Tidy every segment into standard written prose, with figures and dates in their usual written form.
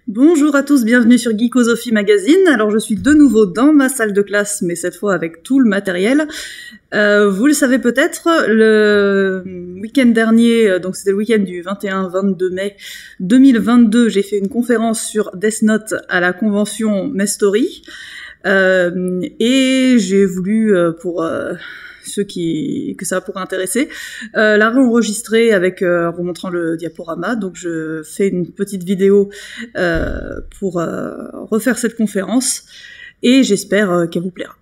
Bonjour à tous, bienvenue sur Geekosophie Magazine. Alors je suis de nouveau dans ma salle de classe, mais cette fois avec tout le matériel. Vous le savez peut-être, le week-end dernier, donc c'était le week-end du 21-22 mai 2022, j'ai fait une conférence sur Death Note à la convention Mestory. Et j'ai voulu, pour ceux que ça pourrait intéresser, la réenregistrer avec en remontrant le diaporama. Donc je fais une petite vidéo pour refaire cette conférence et j'espère qu'elle vous plaira.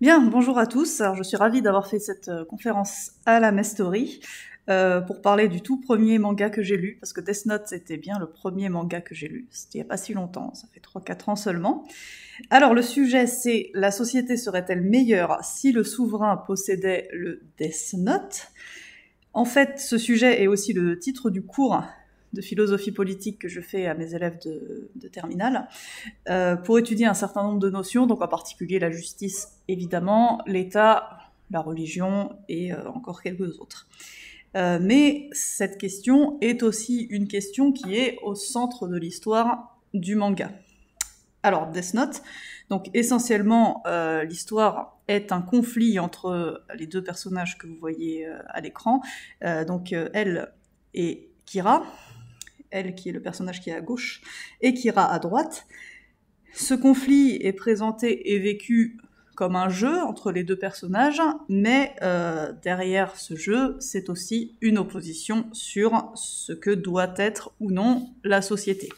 Bien, bonjour à tous. Alors je suis ravie d'avoir fait cette conférence à la Mestory pour parler du tout premier manga que j'ai lu, parce que Death Note c'était bien le premier manga que j'ai lu, c'était il n'y a pas si longtemps, ça fait 3-4 ans seulement. Alors le sujet c'est: la société serait-elle meilleure si le souverain possédait le Death Note? En fait, ce sujet est aussi le titre du cours de philosophie politique que je fais à mes élèves de terminale, pour étudier un certain nombre de notions, donc en particulier la justice évidemment, l'État, la religion et encore quelques autres. Mais cette question est aussi une question qui est au centre de l'histoire du manga. Alors, Death Note, donc essentiellement, l'histoire est un conflit entre les deux personnages que vous voyez à l'écran, donc elle et Kira, elle qui est le personnage qui est à gauche, et Kira à droite. Ce conflit est présenté et vécu comme un jeu entre les deux personnages, mais derrière ce jeu, c'est aussi une opposition sur ce que doit être ou non la société.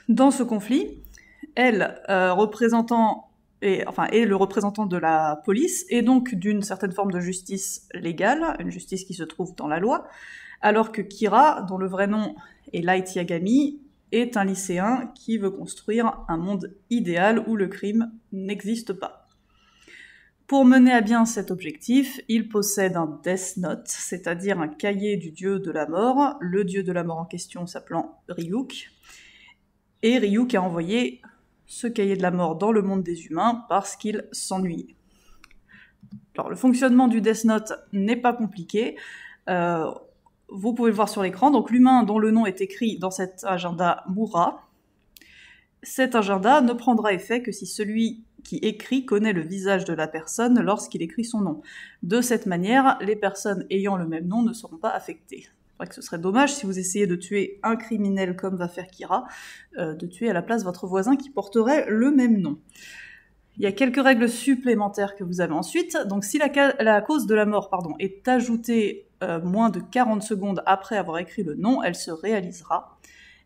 Dans ce conflit, elle, est le représentant de la police, et donc d'une certaine forme de justice légale, une justice qui se trouve dans la loi, alors que Kira, dont le vrai nom est Light Yagami, est un lycéen qui veut construire un monde idéal où le crime n'existe pas. Pour mener à bien cet objectif, il possède un Death Note, c'est-à-dire un cahier du dieu de la mort, le dieu de la mort en question s'appelant Ryuk, et Ryuk a envoyé ce cahier de la mort dans le monde des humains parce qu'il s'ennuyait. Alors le fonctionnement du Death Note n'est pas compliqué, vous pouvez le voir sur l'écran, donc l'humain dont le nom est écrit dans cet agenda mourra. Cet agenda ne prendra effet que si celui qui écrit connaît le visage de la personne lorsqu'il écrit son nom. De cette manière, les personnes ayant le même nom ne seront pas affectées. C'est vrai que ce serait dommage si vous essayez de tuer un criminel comme va faire Kira, de tuer à la place votre voisin qui porterait le même nom. Il y a quelques règles supplémentaires que vous avez ensuite. Donc si la cause de la mort est ajoutée moins de 40 secondes après avoir écrit le nom, elle se réalisera.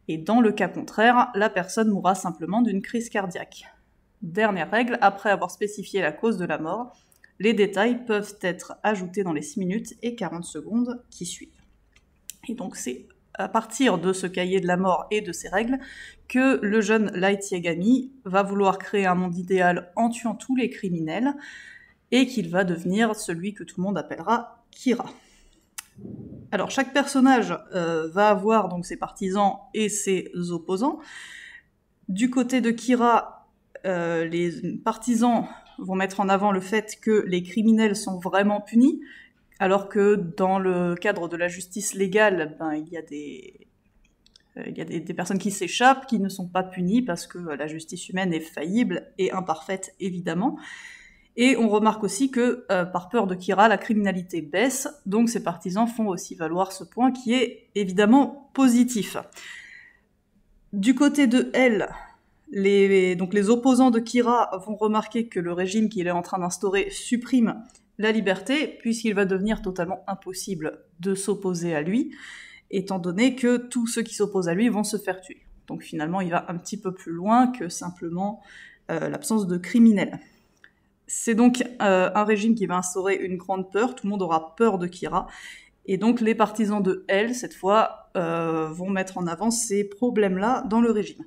Et dans le cas contraire, la personne mourra simplement d'une crise cardiaque. Dernière règle, après avoir spécifié la cause de la mort, les détails peuvent être ajoutés dans les 6 minutes et 40 secondes qui suivent. Et donc c'est à partir de ce cahier de la mort et de ces règles que le jeune Light Yagami va vouloir créer un monde idéal en tuant tous les criminels, et qu'il va devenir celui que tout le monde appellera Kira. Alors chaque personnage va avoir donc ses partisans et ses opposants. Du côté de Kira, les partisans vont mettre en avant le fait que les criminels sont vraiment punis, alors que dans le cadre de la justice légale, il y a des personnes qui s'échappent, qui ne sont pas punies parce que la justice humaine est faillible et imparfaite, évidemment. Et on remarque aussi que, par peur de Kira, la criminalité baisse, donc ses partisans font aussi valoir ce point qui est évidemment positif. Du côté de elle, les opposants de Kira vont remarquer que le régime qu'il est en train d'instaurer supprime la liberté, puisqu'il va devenir totalement impossible de s'opposer à lui, étant donné que tous ceux qui s'opposent à lui vont se faire tuer. Donc finalement, il va un petit peu plus loin que simplement l'absence de criminels. C'est donc un régime qui va instaurer une grande peur, tout le monde aura peur de Kira, et donc les partisans de elle, cette fois, vont mettre en avant ces problèmes-là dans le régime.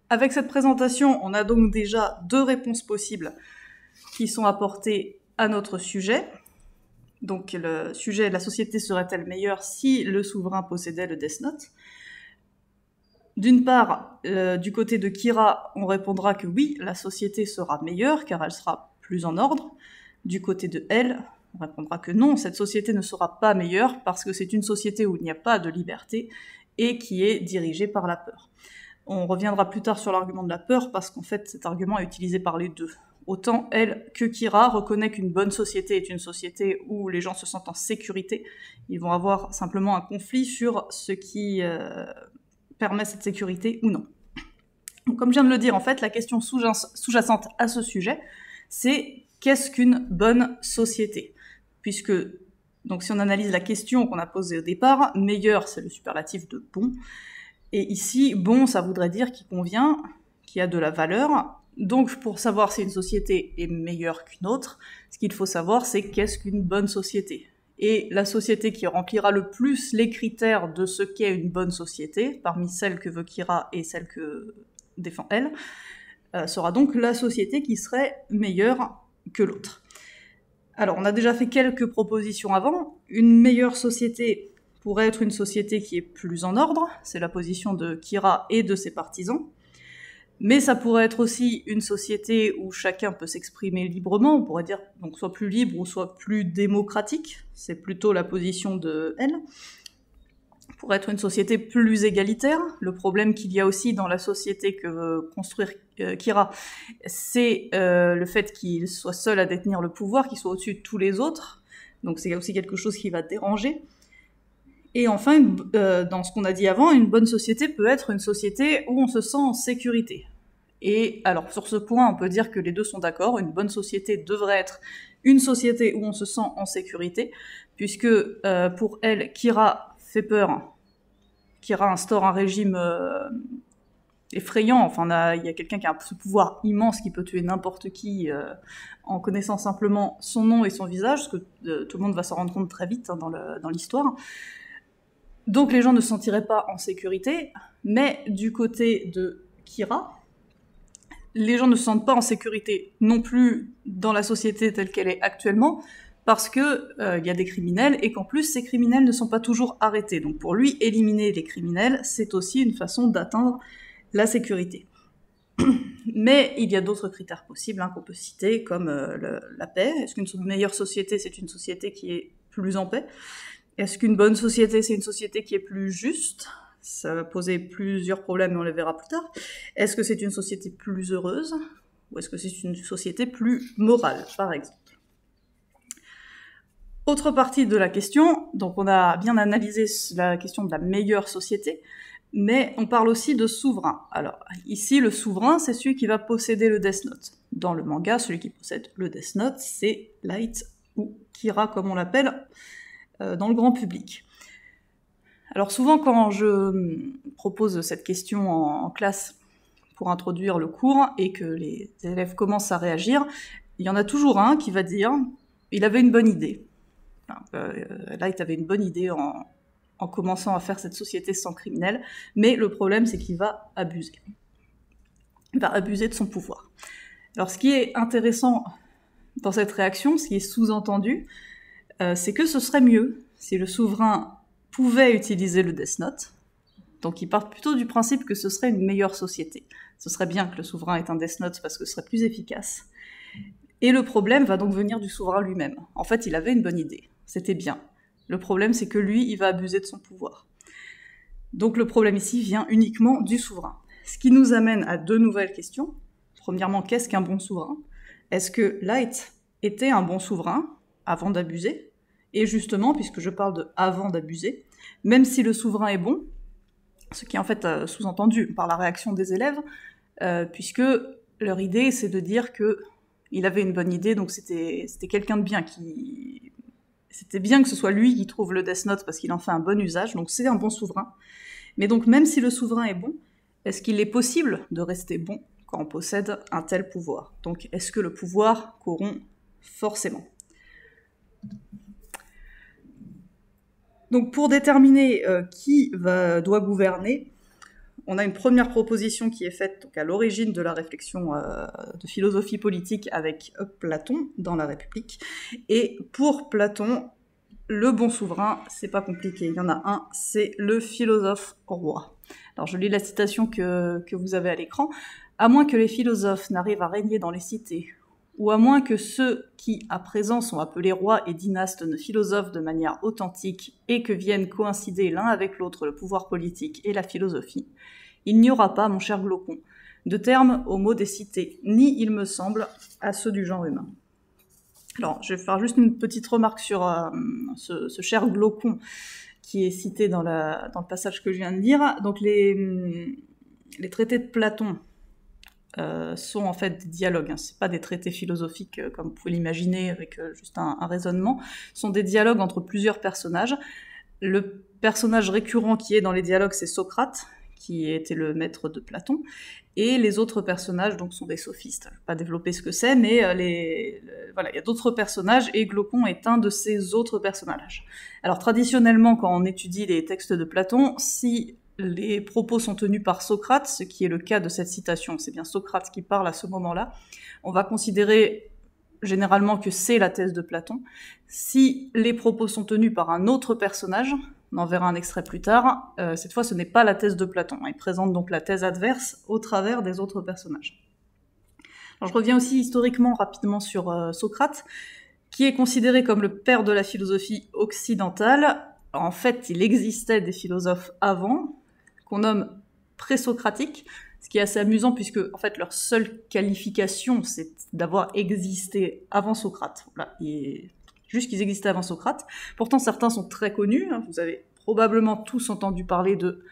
Avec cette présentation, on a donc déjà 2 réponses possibles qui sont apportées à notre sujet. Donc le sujet, la société serait-elle meilleure si le souverain possédait le Death Note? D'une part, du côté de Kira, on répondra que oui, la société sera meilleure car elle sera plus en ordre. Du côté de elle, On répondra que non, cette société ne sera pas meilleure parce que c'est une société où il n'y a pas de liberté et qui est dirigée par la peur. On reviendra plus tard sur l'argument de la peur parce qu'en fait cet argument est utilisé par les deux. Autant elle que Kira reconnaît qu'une bonne société est une société où les gens se sentent en sécurité. Ils vont avoir simplement un conflit sur ce qui permet cette sécurité ou non. Donc, comme je viens de le dire, en fait, la question sous-jacente à ce sujet, c'est qu'est-ce qu'une bonne société ? Puisque, donc si on analyse la question qu'on a posée au départ, meilleur c'est le superlatif de bon, et ici, bon ça voudrait dire qui convient, qui a de la valeur. Donc pour savoir si une société est meilleure qu'une autre, ce qu'il faut savoir c'est qu'est-ce qu'une bonne société. Et la société qui remplira le plus les critères de ce qu'est une bonne société, parmi celles que veut Kira et celles que défend elle, sera donc la société qui serait meilleure que l'autre. Alors, on a déjà fait quelques propositions avant. Une meilleure société pourrait être une société qui est plus en ordre, c'est la position de Kira et de ses partisans. Mais ça pourrait être aussi une société où chacun peut s'exprimer librement, on pourrait dire donc soit plus libre ou soit plus démocratique, c'est plutôt la position de elle. Pour être une société plus égalitaire, le problème qu'il y a aussi dans la société que veut construire Kira, c'est le fait qu'il soit seul à détenir le pouvoir, qu'il soit au-dessus de tous les autres, donc c'est aussi quelque chose qui va déranger. Et enfin, dans ce qu'on a dit avant, une bonne société peut être une société où on se sent en sécurité. Et alors sur ce point, on peut dire que les deux sont d'accord, une bonne société devrait être une société où on se sent en sécurité, puisque pour elle, Kira fait peur. Kira instaure un régime effrayant. Enfin, il y a quelqu'un qui a ce pouvoir immense qui peut tuer n'importe qui en connaissant simplement son nom et son visage, ce que tout le monde va s'en rendre compte très vite dans l'histoire. Donc les gens ne se sentiraient pas en sécurité, mais du côté de Kira, les gens ne se sentent pas en sécurité non plus dans la société telle qu'elle est actuellement, parce que y a des criminels, et qu'en plus, ces criminels ne sont pas toujours arrêtés. Donc pour lui, éliminer les criminels, c'est aussi une façon d'atteindre la sécurité. Mais il y a d'autres critères possibles qu'on peut citer, comme la paix. Est-ce qu'une meilleure société, c'est une société qui est plus en paix ? Est-ce qu'une bonne société, c'est une société qui est plus juste ? Ça va poser plusieurs problèmes, mais on les verra plus tard. Est-ce que c'est une société plus heureuse ? Ou est-ce que c'est une société plus morale, par exemple ? Autre partie de la question, donc on a bien analysé la question de la meilleure société, mais on parle aussi de souverain. Alors ici, le souverain, c'est celui qui va posséder le Death Note. Dans le manga, celui qui possède le Death Note, c'est Light, ou Kira comme on l'appelle, dans le grand public. Alors souvent, quand je propose cette question en classe pour introduire le cours, et que les élèves commencent à réagir, il y en a toujours un qui va dire « il avait une bonne idée ». Light avait une bonne idée en commençant à faire cette société sans criminels, mais le problème c'est qu'il va abuser. Il va abuser de son pouvoir. Alors ce qui est intéressant dans cette réaction, ce qui est sous-entendu, c'est que ce serait mieux si le souverain pouvait utiliser le Death Note. Donc il part plutôt du principe que ce serait une meilleure société. Ce serait bien que le souverain ait un Death Note parce que ce serait plus efficace. Et le problème va donc venir du souverain lui-même. En fait, il avait une bonne idée. C'était bien. Le problème, c'est que lui, il va abuser de son pouvoir. Donc le problème ici vient uniquement du souverain. Ce qui nous amène à deux nouvelles questions. Premièrement, qu'est-ce qu'un bon souverain ? Est-ce que Light était un bon souverain avant d'abuser ? Et justement, puisque je parle de avant d'abuser, même si le souverain est bon, ce qui est en fait sous-entendu par la réaction des élèves, puisque leur idée, c'est de dire qu'il avait une bonne idée, donc c'était quelqu'un de bien qui... C'était bien que ce soit lui qui trouve le Death Note parce qu'il en fait un bon usage, donc c'est un bon souverain. Mais donc même si le souverain est bon, est-ce qu'il est possible de rester bon quand on possède un tel pouvoir ? Donc est-ce que le pouvoir corrompt forcément ? Donc pour déterminer qui doit gouverner, on a une première proposition qui est faite donc, à l'origine de la réflexion de philosophie politique avec Platon dans la République. Et pour Platon, le bon souverain, c'est pas compliqué, il y en a un, c'est le philosophe roi. Alors je lis la citation que vous avez à l'écran. « À moins que les philosophes n'arrivent à régner dans les cités, ou à moins que ceux qui, à présent, sont appelés rois et dynastes ne philosophent de manière authentique et que viennent coïncider l'un avec l'autre le pouvoir politique et la philosophie, il n'y aura pas, mon cher Glaucon, de terme aux mots des cités, ni, il me semble, à ceux du genre humain. Alors, je vais faire juste une petite remarque sur ce cher Glaucon qui est cité dans le passage que je viens de lire. Donc, les traités de Platon sont en fait des dialogues, hein. C'est pas des traités philosophiques comme vous pouvez l'imaginer avec juste un raisonnement, ce sont des dialogues entre plusieurs personnages. Le personnage récurrent qui est dans les dialogues, c'est Socrate, qui était le maître de Platon, et les autres personnages donc sont des sophistes. Je ne vais pas développer ce que c'est, mais voilà, il y a d'autres personnages, et Glaucon est un de ces autres personnages. Alors traditionnellement, quand on étudie les textes de Platon, si les propos sont tenus par Socrate, ce qui est le cas de cette citation, c'est bien Socrate qui parle à ce moment-là, on va considérer généralement que c'est la thèse de Platon. Si les propos sont tenus par un autre personnage, on en verra un extrait plus tard, cette fois ce n'est pas la thèse de Platon, il présente donc la thèse adverse au travers des autres personnages. Alors je reviens aussi historiquement rapidement sur Socrate, qui est considéré comme le père de la philosophie occidentale. En fait, il existait des philosophes avant, qu'on nomme présocratiques, ce qui est assez amusant puisque en fait leur seule qualification c'est d'avoir existé avant Socrate. Voilà, juste qu'ils existaient avant Socrate. Pourtant certains sont très connus, hein. Vous avez probablement tous entendu parler de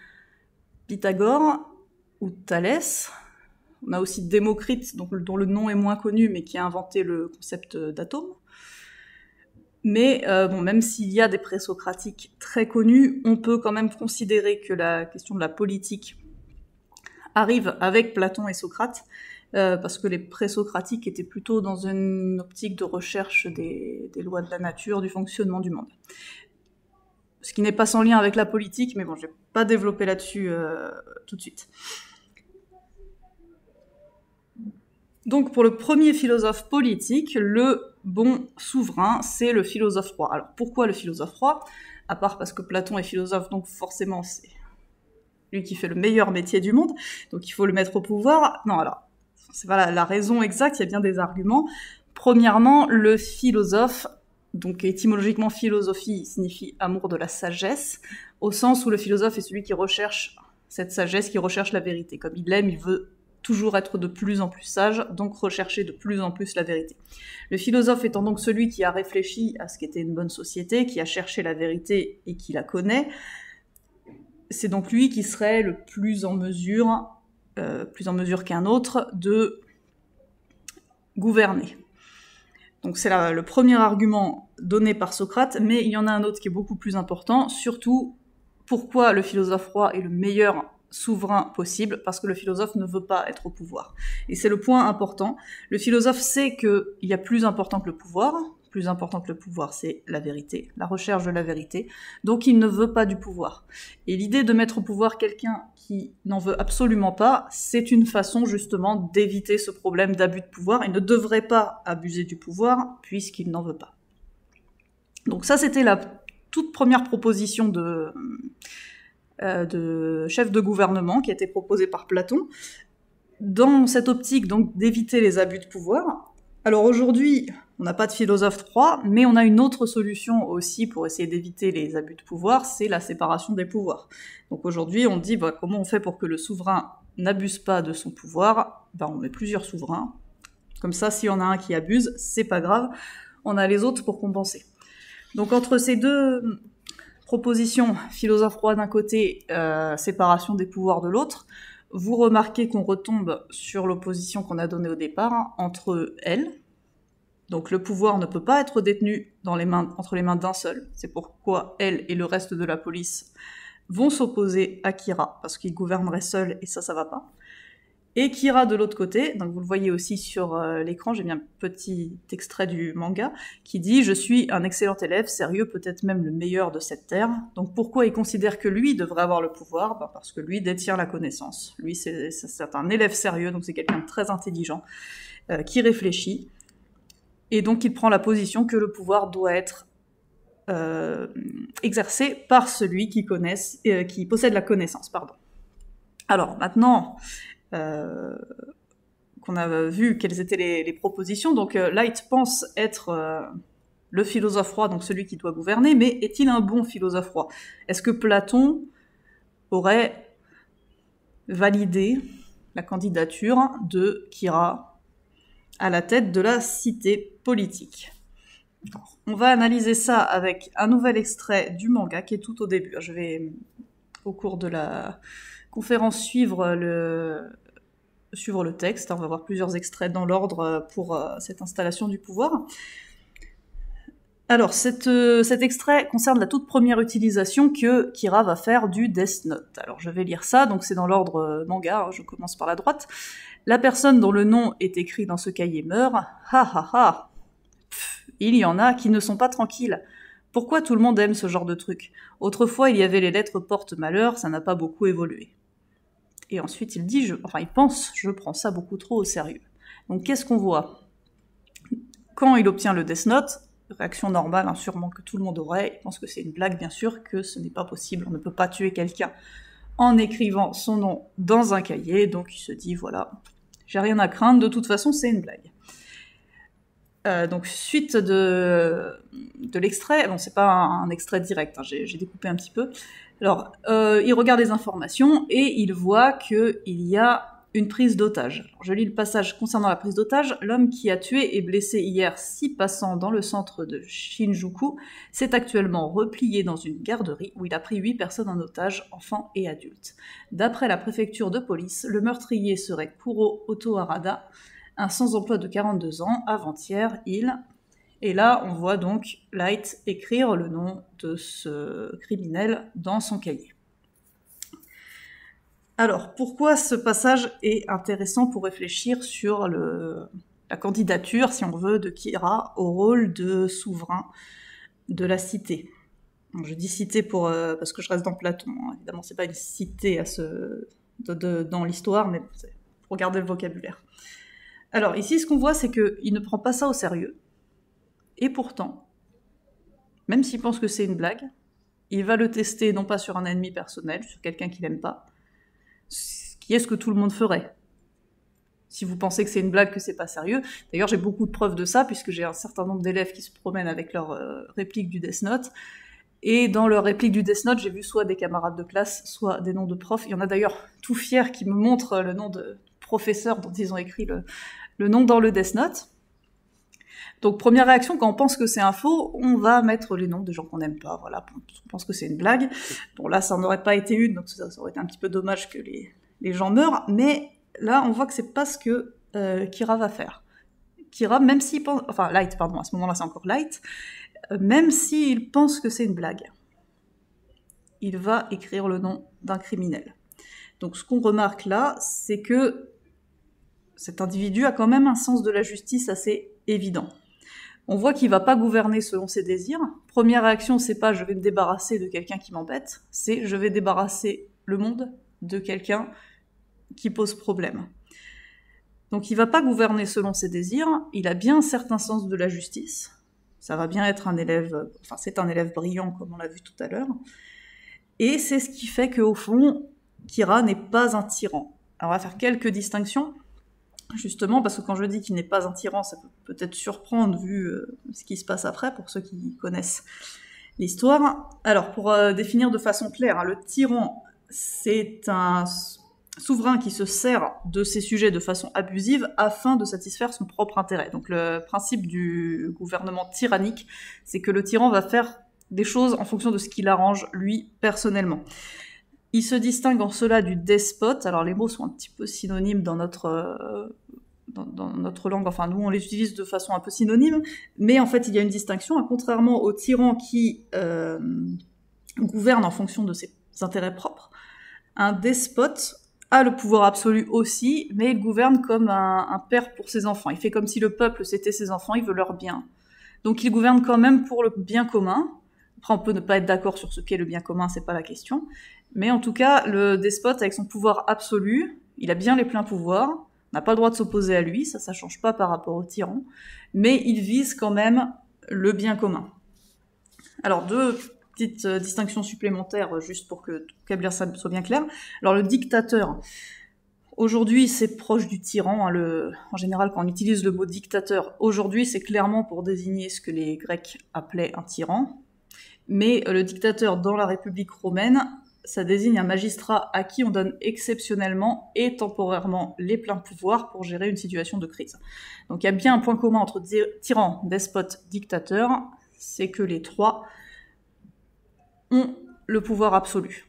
Pythagore ou Thalès. On a aussi Démocrite, dont le nom est moins connu mais qui a inventé le concept d'atome. Mais même s'il y a des présocratiques très connus, on peut quand même considérer que la question de la politique arrive avec Platon et Socrate, parce que les présocratiques étaient plutôt dans une optique de recherche des lois de la nature, du fonctionnement du monde. Ce qui n'est pas sans lien avec la politique, mais bon, je vais pas développer là-dessus tout de suite. Donc pour le premier philosophe politique, le bon souverain, c'est le philosophe roi. Alors pourquoi le philosophe roi ? À part parce que Platon est philosophe, donc forcément c'est lui qui fait le meilleur métier du monde, donc il faut le mettre au pouvoir. Non, alors, c'est pas la raison exacte, il y a bien des arguments. Premièrement, le philosophe, donc étymologiquement philosophie signifie amour de la sagesse, au sens où le philosophe est celui qui recherche cette sagesse, qui recherche la vérité. Comme il l'aime, il veut toujours être de plus en plus sage, donc rechercher de plus en plus la vérité. Le philosophe étant donc celui qui a réfléchi à ce qu'était une bonne société, qui a cherché la vérité et qui la connaît, c'est donc lui qui serait le plus en mesure qu'un autre de gouverner. Donc c'est le premier argument donné par Socrate, mais il y en a un autre qui est beaucoup plus important, surtout pourquoi le philosophe roi est le meilleur souverain possible, parce que le philosophe ne veut pas être au pouvoir. Et c'est le point important. Le philosophe sait qu'il y a plus important que le pouvoir. Plus important que le pouvoir, c'est la vérité, la recherche de la vérité. Donc il ne veut pas du pouvoir. Et l'idée de mettre au pouvoir quelqu'un qui n'en veut absolument pas, c'est une façon justement d'éviter ce problème d'abus de pouvoir. Il ne devrait pas abuser du pouvoir, puisqu'il n'en veut pas. Donc ça, c'était la toute première proposition de chef de gouvernement qui a été proposé par Platon, dans cette optique donc d'éviter les abus de pouvoir. Alors aujourd'hui, on n'a pas de philosophe roi, mais on a une autre solution aussi pour essayer d'éviter les abus de pouvoir, c'est la séparation des pouvoirs. Donc aujourd'hui, on dit comment on fait pour que le souverain n'abuse pas de son pouvoir ? On met plusieurs souverains. Comme ça, s'il y en a un qui abuse, c'est pas grave, on a les autres pour compenser. Donc entre ces deux proposition, philosophe roi d'un côté, séparation des pouvoirs de l'autre, vous remarquez qu'on retombe sur l'opposition qu'on a donnée au départ entre elles. Donc le pouvoir ne peut pas être détenu entre les mains d'un seul. C'est pourquoi elle et le reste de la police vont s'opposer à Kira, parce qu'il gouvernerait seul et ça va pas. Et Kira de l'autre côté, donc vous le voyez aussi sur l'écran, j'ai mis un petit extrait du manga, qui dit « Je suis un excellent élève, sérieux, peut-être même le meilleur de cette terre. » Donc pourquoi il considère que lui devrait avoir le pouvoir ? Parce que lui détient la connaissance. Lui, c'est un élève sérieux, donc c'est quelqu'un de très intelligent, qui réfléchit. Et donc il prend la position que le pouvoir doit être exercé par celui qui possède la connaissance. Alors maintenant... qu'on a vu quelles étaient les propositions. Donc Light pense être le philosophe roi, donc celui qui doit gouverner, mais est-il un bon philosophe roi? Est-ce que Platon aurait validé la candidature de Kira à la tête de la cité politique? On va analyser ça avec un nouvel extrait du manga qui est tout au début. Je vais, au cours de la conférence, suivre le texte. On va voir plusieurs extraits dans l'ordre pour cette installation du pouvoir. Alors, cet extrait concerne la toute première utilisation que Kira va faire du Death Note. Alors, je vais lire ça, donc c'est dans l'ordre manga, je commence par la droite. La personne dont le nom est écrit dans ce cahier meurt. Ha ha ha. Il y en a qui ne sont pas tranquilles. Pourquoi tout le monde aime ce genre de truc? Autrefois, il y avait les lettres porte-malheur, ça n'a pas beaucoup évolué. Et ensuite, il dit, il pense, je prends ça beaucoup trop au sérieux. Donc, qu'est-ce qu'on voit? Quand il obtient le Death Note, réaction normale, hein, sûrement que tout le monde aurait, il pense que c'est une blague, bien sûr, que ce n'est pas possible, on ne peut pas tuer quelqu'un en écrivant son nom dans un cahier, donc il se dit, voilà, j'ai rien à craindre, de toute façon, c'est une blague. Donc, suite de l'extrait, bon, c'est pas un extrait direct, hein, j'ai découpé un petit peu. Alors, il regarde les informations et il voit qu'il y a une prise d'otage. Je lis le passage concernant la prise d'otage. L'homme qui a tué et blessé hier 6 passants dans le centre de Shinjuku s'est actuellement replié dans une garderie où il a pris 8 personnes en otage, enfants et adultes. D'après la préfecture de police, le meurtrier serait Kuro Otoharada, un sans-emploi de 42 ans. Avant-hier, Et là, on voit donc Light écrire le nom de ce criminel dans son cahier. Alors, pourquoi ce passage est intéressant pour réfléchir sur la candidature, si on veut, de Kira au rôle de souverain de la cité? Donc, je dis cité parce que je reste dans Platon, hein. Évidemment, c'est pas une cité dans l'histoire, mais pour garder le vocabulaire. Alors, ici, ce qu'on voit, c'est qu'il ne prend pas ça au sérieux. Et pourtant, même s'il pense que c'est une blague, il va le tester non pas sur un ennemi personnel, sur quelqu'un qu'il n'aime pas, qui est ce que tout le monde ferait. Si vous pensez que c'est une blague, que c'est pas sérieux. D'ailleurs, j'ai beaucoup de preuves de ça, puisque j'ai un certain nombre d'élèves qui se promènent avec leur réplique du Death Note. Et dans leur réplique du Death Note, j'ai vu soit des camarades de classe, soit des noms de profs. Il y en a d'ailleurs tout fiers qui me montrent le nom de professeur dont ils ont écrit le nom dans le Death Note. Donc, première réaction, quand on pense que c'est un faux, on va mettre les noms des gens qu'on n'aime pas, voilà, on pense que c'est une blague. Bon, là, ça n'aurait pas été une, donc ça aurait été un petit peu dommage que les gens meurent, mais là, on voit que c'est pas ce que Kira va faire. Kira, même s'il pense... Enfin, Light, pardon, à ce moment-là, c'est encore Light. Même s'il pense que c'est une blague, il va écrire le nom d'un criminel. Donc, ce qu'on remarque là, c'est que cet individu a quand même un sens de la justice assez évident. On voit qu'il va pas gouverner selon ses désirs. Première réaction, c'est pas « je vais me débarrasser de quelqu'un qui m'embête », c'est « je vais débarrasser le monde de quelqu'un qui pose problème ». Donc il va pas gouverner selon ses désirs, il a bien un certain sens de la justice, ça va bien être un élève, enfin c'est un élève brillant comme on l'a vu tout à l'heure, et c'est ce qui fait qu'au fond, Kira n'est pas un tyran. Alors on va faire quelques distinctions, justement, parce que quand je dis qu'il n'est pas un tyran, ça peut peut-être surprendre vu ce qui se passe après, pour ceux qui connaissent l'histoire. Alors, pour définir de façon claire, hein, le tyran, c'est un souverain qui se sert de ses sujets de façon abusive afin de satisfaire son propre intérêt. Donc le principe du gouvernement tyrannique, c'est que le tyran va faire des choses en fonction de ce qui l'arrange, lui, personnellement. Il se distingue en cela du despote. Alors les mots sont un petit peu synonymes dans notre langue, enfin nous on les utilise de façon un peu synonyme, mais en fait il y a une distinction, contrairement au tyran qui gouverne en fonction de ses intérêts propres. Un despote a le pouvoir absolu aussi, mais il gouverne comme un père pour ses enfants. Il fait comme si le peuple c'était ses enfants, il veut leur bien. Donc il gouverne quand même pour le bien commun. Après on peut ne pas être d'accord sur ce qu'est le bien commun, c'est pas la question. Mais en tout cas, le despote, avec son pouvoir absolu, il a bien les pleins pouvoirs, on n'a pas le droit de s'opposer à lui, ça change pas par rapport au tyran, mais il vise quand même le bien commun. Alors, deux petites distinctions supplémentaires, juste pour que le vocabulaire soit bien clair. Alors, le dictateur, aujourd'hui, c'est proche du tyran. En général, quand on utilise le mot dictateur, aujourd'hui, c'est clairement pour désigner ce que les Grecs appelaient un tyran. Mais le dictateur dans la République romaine, ça désigne un magistrat à qui on donne exceptionnellement et temporairement les pleins pouvoirs pour gérer une situation de crise. Donc il y a bien un point commun entre tyran, despote, dictateur, c'est que les trois ont le pouvoir absolu.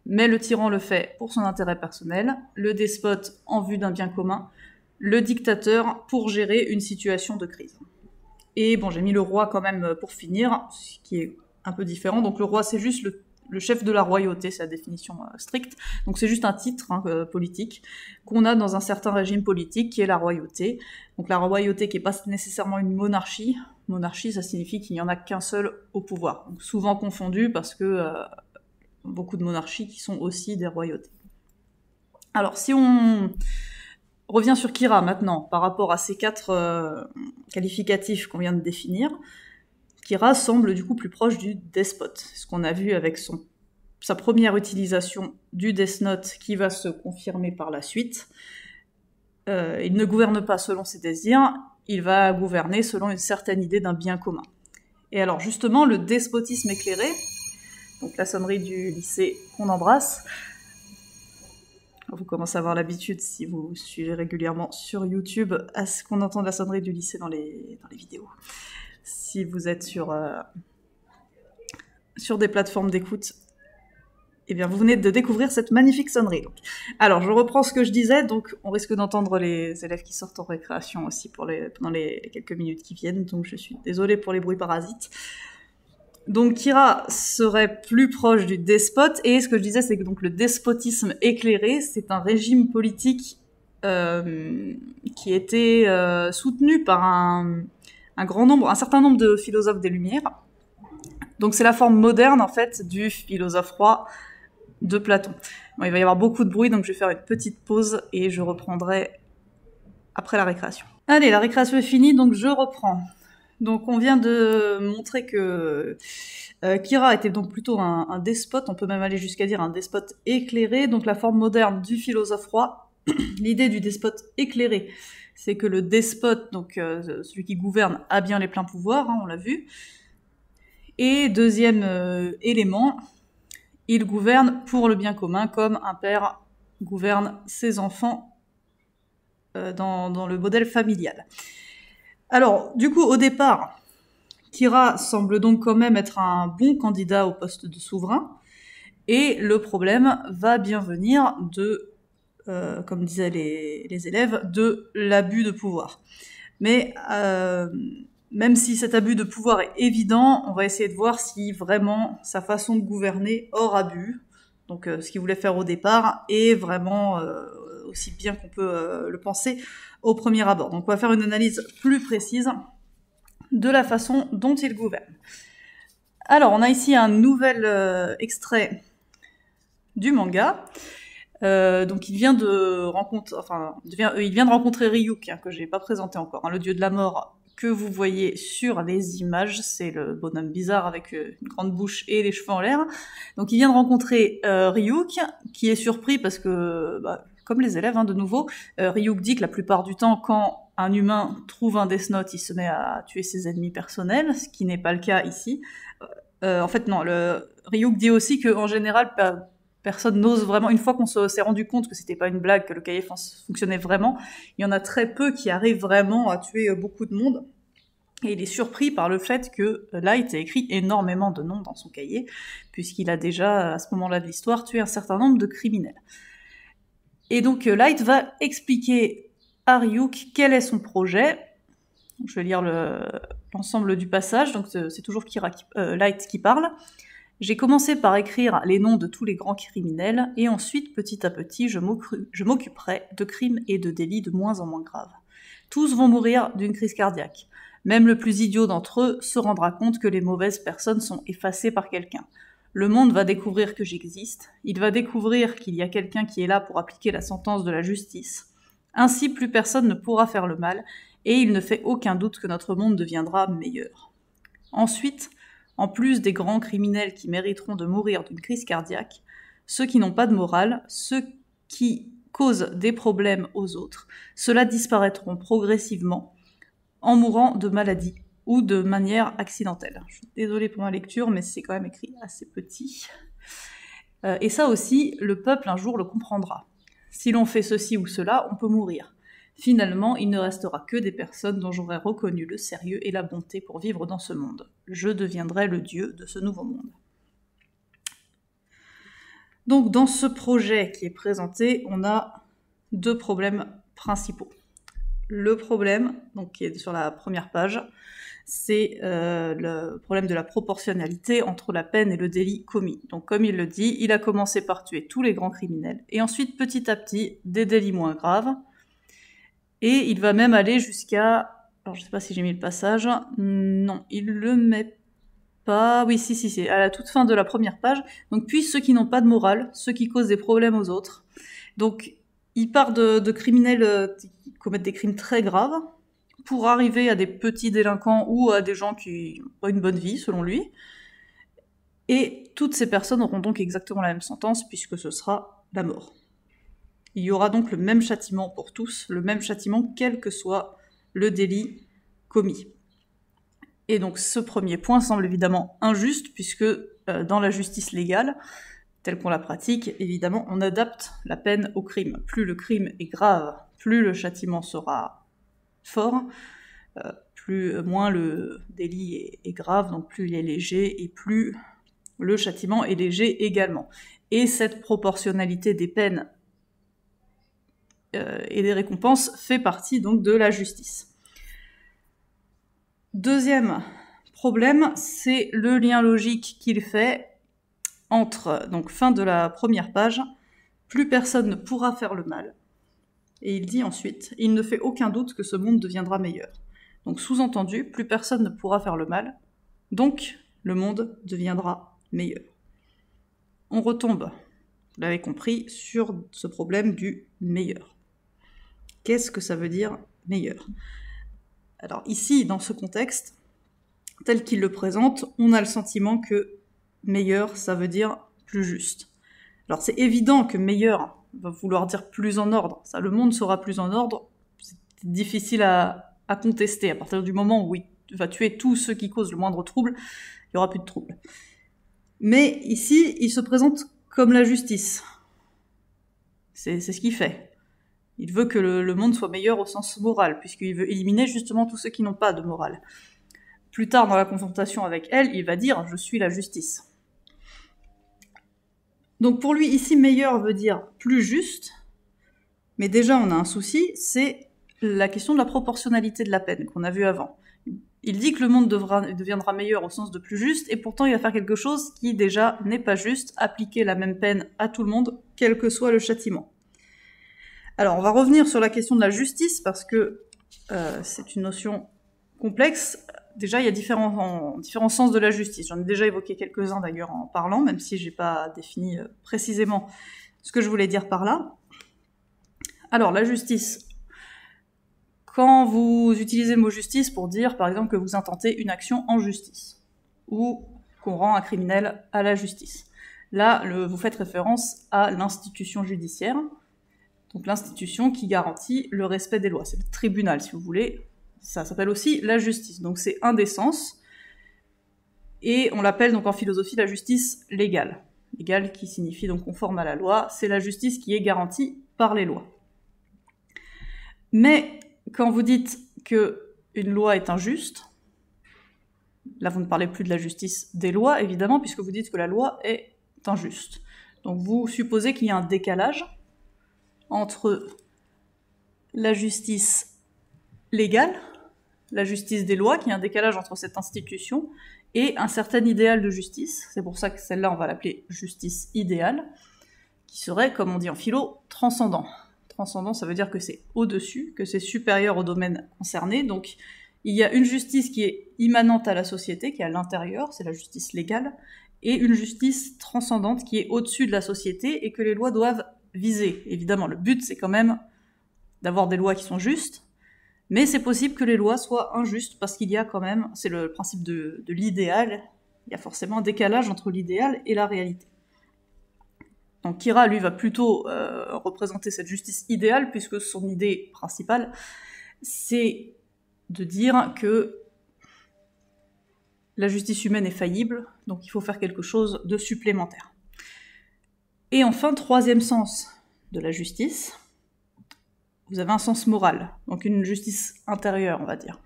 Mais le tyran le fait pour son intérêt personnel, le despote en vue d'un bien commun, le dictateur pour gérer une situation de crise. Et bon, j'ai mis le roi quand même pour finir, ce qui est un peu différent. Donc le roi, c'est juste le chef de la royauté, c'est la définition stricte. Donc c'est juste un titre politique qu'on a dans un certain régime politique qui est la royauté. Donc la royauté qui n'est pas nécessairement une monarchie. Monarchie, ça signifie qu'il n'y en a qu'un seul au pouvoir. Donc souvent confondu parce que beaucoup de monarchies qui sont aussi des royautés. Alors si on revient sur Kira maintenant, par rapport à ces 4 qualificatifs qu'on vient de définir, Kira semble du coup plus proche du despote, ce qu'on a vu avec sa première utilisation du Death Note qui va se confirmer par la suite. Il ne gouverne pas selon ses désirs, il va gouverner selon une certaine idée d'un bien commun. Et alors justement, le despotisme éclairé, donc la sonnerie du lycée qu'on embrasse, vous commencez à avoir l'habitude, si vous suivez régulièrement sur YouTube, à ce qu'on entend la sonnerie du lycée dans les vidéos. Si vous êtes sur des plateformes d'écoute, eh bien vous venez de découvrir cette magnifique sonnerie. Donc. Alors, je reprends ce que je disais, donc on risque d'entendre les élèves qui sortent en récréation aussi pendant les quelques minutes qui viennent, donc je suis désolée pour les bruits parasites. Donc Kira serait plus proche du despote, et ce que je disais, c'est que donc, le despotisme éclairé, c'est un régime politique qui était soutenu par un certain nombre de philosophes des Lumières. Donc c'est la forme moderne, en fait, du philosophe roi de Platon. Bon, il va y avoir beaucoup de bruit, donc je vais faire une petite pause, et je reprendrai après la récréation. Allez, la récréation est finie, donc je reprends. Donc on vient de montrer que Kira était donc plutôt un despote, on peut même aller jusqu'à dire un despote éclairé, donc la forme moderne du philosophe roi. L'idée du despote éclairé, c'est que le despote, donc celui qui gouverne, a bien les pleins pouvoirs, on l'a vu. Et deuxième élément, il gouverne pour le bien commun, comme un père gouverne ses enfants dans le modèle familial. Alors, du coup, au départ, Kira semble donc quand même être un bon candidat au poste de souverain, et le problème va bien venir de, comme disaient les élèves, de l'abus de pouvoir. Mais même si cet abus de pouvoir est évident, on va essayer de voir si vraiment sa façon de gouverner hors abus, donc ce qu'il voulait faire au départ, est vraiment aussi bien qu'on peut le penser au premier abord. Donc on va faire une analyse plus précise de la façon dont il gouverne. Alors on a ici un nouvel extrait du manga. Donc il vient de rencontrer Ryuk, que j'ai pas présenté encore, le dieu de la mort que vous voyez sur les images, c'est le bonhomme bizarre avec une grande bouche et les cheveux en l'air. Donc il vient de rencontrer Ryuk, qui est surpris parce que, comme les élèves, de nouveau, Ryuk dit que la plupart du temps, quand un humain trouve un Death Note, il se met à tuer ses ennemis personnels, ce qui n'est pas le cas ici. En fait, non, Ryuk dit aussi qu'en général, personne n'ose vraiment, une fois qu'on s'est rendu compte que c'était pas une blague, que le cahier fonctionnait vraiment, il y en a très peu qui arrivent vraiment à tuer beaucoup de monde. Et il est surpris par le fait que Light a écrit énormément de noms dans son cahier, puisqu'il a déjà, à ce moment-là de l'histoire, tué un certain nombre de criminels. Et donc Light va expliquer à Ryuk quel est son projet. Je vais lire l'ensemble du passage, donc c'est toujours Light qui parle. J'ai commencé par écrire les noms de tous les grands criminels, et ensuite, petit à petit, je m'occuperai de crimes et de délits de moins en moins graves. Tous vont mourir d'une crise cardiaque. Même le plus idiot d'entre eux se rendra compte que les mauvaises personnes sont effacées par quelqu'un. Le monde va découvrir que j'existe, il va découvrir qu'il y a quelqu'un qui est là pour appliquer la sentence de la justice. Ainsi, plus personne ne pourra faire le mal, et il ne fait aucun doute que notre monde deviendra meilleur. Ensuite, en plus des grands criminels qui mériteront de mourir d'une crise cardiaque, ceux qui n'ont pas de morale, ceux qui causent des problèmes aux autres, ceux-là disparaîtront progressivement en mourant de maladie ou de manière accidentelle. Je suis désolée pour ma lecture, mais c'est quand même écrit assez petit. Et ça aussi, le peuple un jour le comprendra. Si l'on fait ceci ou cela, on peut mourir. Finalement, il ne restera que des personnes dont j'aurai reconnu le sérieux et la bonté pour vivre dans ce monde. Je deviendrai le dieu de ce nouveau monde. Donc dans ce projet qui est présenté, on a deux problèmes principaux. Le problème, donc, qui est sur la première page, c'est le problème de la proportionnalité entre la peine et le délit commis. Donc comme il le dit, il a commencé par tuer tous les grands criminels, et ensuite petit à petit des délits moins graves, et il va même aller jusqu'à... Alors je sais pas si j'ai mis le passage, non, il le met pas... Oui, si, c'est à la toute fin de la première page. Donc puis ceux qui n'ont pas de morale, ceux qui causent des problèmes aux autres. Donc il part de criminels qui commettent des crimes très graves, pour arriver à des petits délinquants ou à des gens qui n'ont pas une bonne vie, selon lui. Et toutes ces personnes auront donc exactement la même sentence, puisque ce sera la mort. Il y aura donc le même châtiment pour tous, le même châtiment quel que soit le délit commis. Et donc ce premier point semble évidemment injuste, puisque dans la justice légale, telle qu'on la pratique, évidemment, on adapte la peine au crime. Plus le crime est grave, plus le châtiment sera fort, moins le délit est grave, donc plus il est léger, et plus le châtiment est léger également. Et cette proportionnalité des peines et des récompenses fait partie donc de la justice. Deuxième problème, c'est le lien logique qu'il fait entre, donc fin de la première page, plus personne ne pourra faire le mal. Et il dit ensuite, il ne fait aucun doute que ce monde deviendra meilleur. Donc sous-entendu, plus personne ne pourra faire le mal, donc le monde deviendra meilleur. On retombe, vous l'avez compris, sur ce problème du meilleur. Qu'est-ce que ça veut dire meilleur? Alors ici, dans ce contexte, tel qu'il le présente, on a le sentiment que meilleur, ça veut dire plus juste. Alors c'est évident que meilleur va vouloir dire plus en ordre. Ça, le monde sera plus en ordre, c'est difficile à contester. À partir du moment où il va tuer tous ceux qui causent le moindre trouble, il n'y aura plus de trouble. Mais ici, il se présente comme la justice. C'est ce qu'il fait. Il veut que le monde soit meilleur au sens moral, puisqu'il veut éliminer justement tous ceux qui n'ont pas de morale. Plus tard, dans la confrontation avec elle, il va dire « je suis la justice ». Donc pour lui, ici, meilleur veut dire plus juste, mais déjà on a un souci, c'est la question de la proportionnalité de la peine qu'on a vu avant. Il dit que le monde deviendra meilleur au sens de plus juste, et pourtant il va faire quelque chose qui déjà n'est pas juste, appliquer la même peine à tout le monde, quel que soit le châtiment. Alors on va revenir sur la question de la justice, parce que c'est une notion complexe. Déjà, il y a différents sens de la justice. J'en ai déjà évoqué quelques-uns d'ailleurs en parlant, même si j'ai pas défini précisément ce que je voulais dire par là. Alors, la justice. Quand vous utilisez le mot justice pour dire, par exemple, que vous intentez une action en justice, ou qu'on rend un criminel à la justice. Là, vous faites référence à l'institution judiciaire, donc l'institution qui garantit le respect des lois. C'est le tribunal, si vous voulez. Ça s'appelle aussi la justice, donc c'est un des sens, et on l'appelle donc en philosophie la justice légale. Légale qui signifie donc conforme à la loi, c'est la justice qui est garantie par les lois. Mais quand vous dites qu'une loi est injuste, là vous ne parlez plus de la justice des lois, évidemment, puisque vous dites que la loi est injuste. Donc vous supposez qu'il y a un décalage entre la justice légale, la justice des lois, qui est un décalage entre cette institution et un certain idéal de justice. C'est pour ça que celle-là, on va l'appeler justice idéale, qui serait, comme on dit en philo, transcendant. Transcendant, ça veut dire que c'est au-dessus, que c'est supérieur au domaine concerné. Donc, il y a une justice qui est immanente à la société, qui est à l'intérieur, c'est la justice légale, et une justice transcendante qui est au-dessus de la société et que les lois doivent viser. Évidemment, le but, c'est quand même d'avoir des lois qui sont justes, mais c'est possible que les lois soient injustes parce qu'il y a quand même, c'est le principe de l'idéal, il y a forcément un décalage entre l'idéal et la réalité. Donc Kira, lui, va plutôt représenter cette justice idéale, puisque son idée principale, c'est de dire que la justice humaine est faillible, donc il faut faire quelque chose de supplémentaire. Et enfin, troisième sens de la justice, vous avez un sens moral, donc une justice intérieure, on va dire.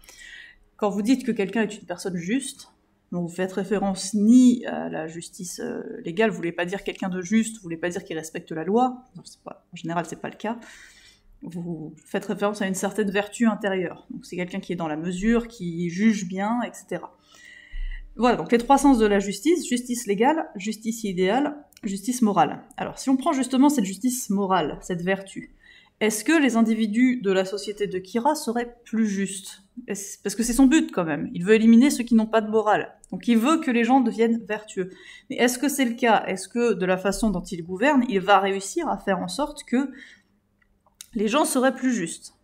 Quand vous dites que quelqu'un est une personne juste, donc vous faites référence ni à la justice légale, vous voulez pas dire quelqu'un de juste, vous voulez pas dire qu'il respecte la loi, en général c'est pas le cas, vous faites référence à une certaine vertu intérieure. Donc c'est quelqu'un qui est dans la mesure, qui juge bien, etc. Voilà, donc les trois sens de la justice: justice légale, justice idéale, justice morale. Alors si on prend justement cette justice morale, cette vertu, est-ce que les individus de la société de Kira seraient plus justes? Parce que c'est son but quand même, il veut éliminer ceux qui n'ont pas de morale. Donc il veut que les gens deviennent vertueux. Mais est-ce que c'est le cas? Est-ce que de la façon dont il gouverne, il va réussir à faire en sorte que les gens seraient plus justes?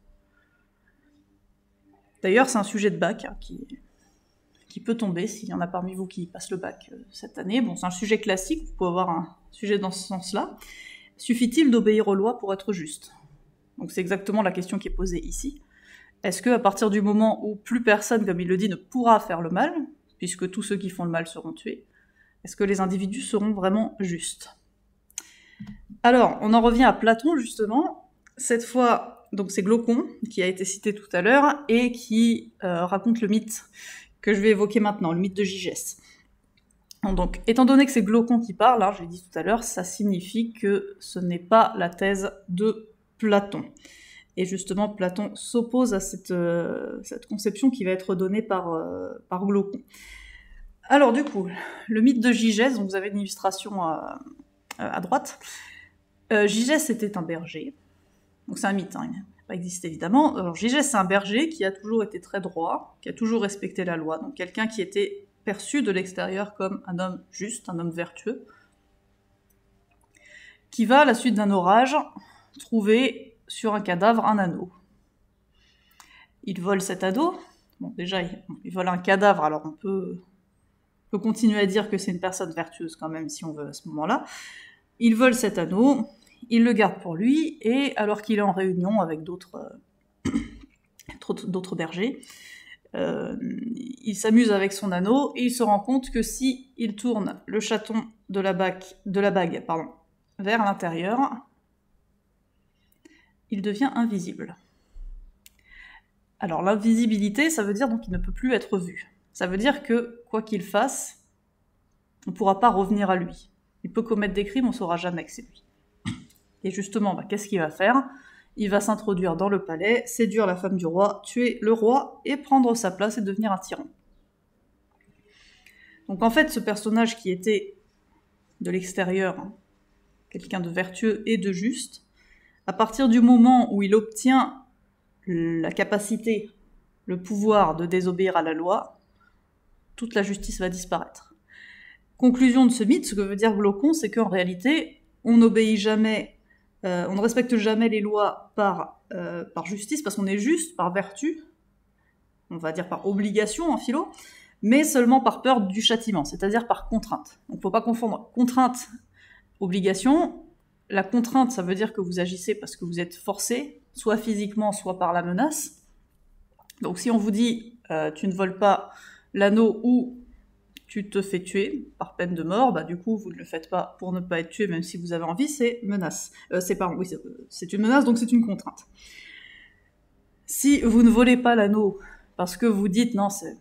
D'ailleurs, c'est un sujet de bac qui peut tomber, s'il y en a parmi vous qui passent le bac cette année. Bon, c'est un sujet classique, vous pouvez avoir un sujet dans ce sens-là. Suffit-il d'obéir aux lois pour être juste? Donc c'est exactement la question qui est posée ici. Est-ce qu'à partir du moment où plus personne, comme il le dit, ne pourra faire le mal, puisque tous ceux qui font le mal seront tués, est-ce que les individus seront vraiment justes? Alors, on en revient à Platon, justement. Cette fois, donc c'est Glaucon, qui a été cité tout à l'heure, et qui raconte le mythe que je vais évoquer maintenant, le mythe de Gygès. Donc, étant donné que c'est Glaucon qui parle, je l'ai dit tout à l'heure, ça signifie que ce n'est pas la thèse de Platon. Et justement, Platon s'oppose à cette conception qui va être donnée par Glaucon. Alors du coup, le mythe de Gygès, donc vous avez une illustration à droite. Gygès était un berger, donc c'est un mythe, il n'a pas existé évidemment. Alors Gygès, c'est un berger qui a toujours été très droit, qui a toujours respecté la loi, donc quelqu'un qui était perçu de l'extérieur comme un homme juste, un homme vertueux, qui va, à la suite d'un orage, trouver sur un cadavre un anneau. Il vole cet anneau. Bon, déjà, il vole un cadavre, alors on peut continuer à dire que c'est une personne vertueuse quand même, si on veut, à ce moment-là. Il vole cet anneau, il le garde pour lui, et alors qu'il est en réunion avec d'autres bergers, il s'amuse avec son anneau, et il se rend compte que si il tourne le chaton de la bague vers l'intérieur, il devient invisible. Alors l'invisibilité, ça veut dire donc qu'il ne peut plus être vu. Ça veut dire que, quoi qu'il fasse, on ne pourra pas revenir à lui. Il peut commettre des crimes, on ne saura jamais que c'est lui. Et justement, qu'est-ce qu'il va faire? Il va s'introduire dans le palais, séduire la femme du roi, tuer le roi, et prendre sa place et devenir un tyran. Donc en fait, ce personnage qui était de l'extérieur, quelqu'un de vertueux et de juste, à partir du moment où il obtient la capacité, le pouvoir de désobéir à la loi, toute la justice va disparaître. Conclusion de ce mythe, ce que veut dire Glaucon, c'est qu'en réalité, on n'obéit jamais, on ne respecte jamais les lois par justice, parce qu'on est juste, par vertu, on va dire par obligation en philo, mais seulement par peur du châtiment, c'est-à-dire par contrainte. Donc il ne faut pas confondre contrainte, obligation. La contrainte, ça veut dire que vous agissez parce que vous êtes forcé, soit physiquement, soit par la menace. Donc si on vous dit tu ne voles pas l'anneau ou tu te fais tuer par peine de mort, du coup vous ne le faites pas pour ne pas être tué, même si vous avez envie, c'est menace. C'est une menace, donc c'est une contrainte. Si vous ne volez pas l'anneau parce que vous dites non, c'est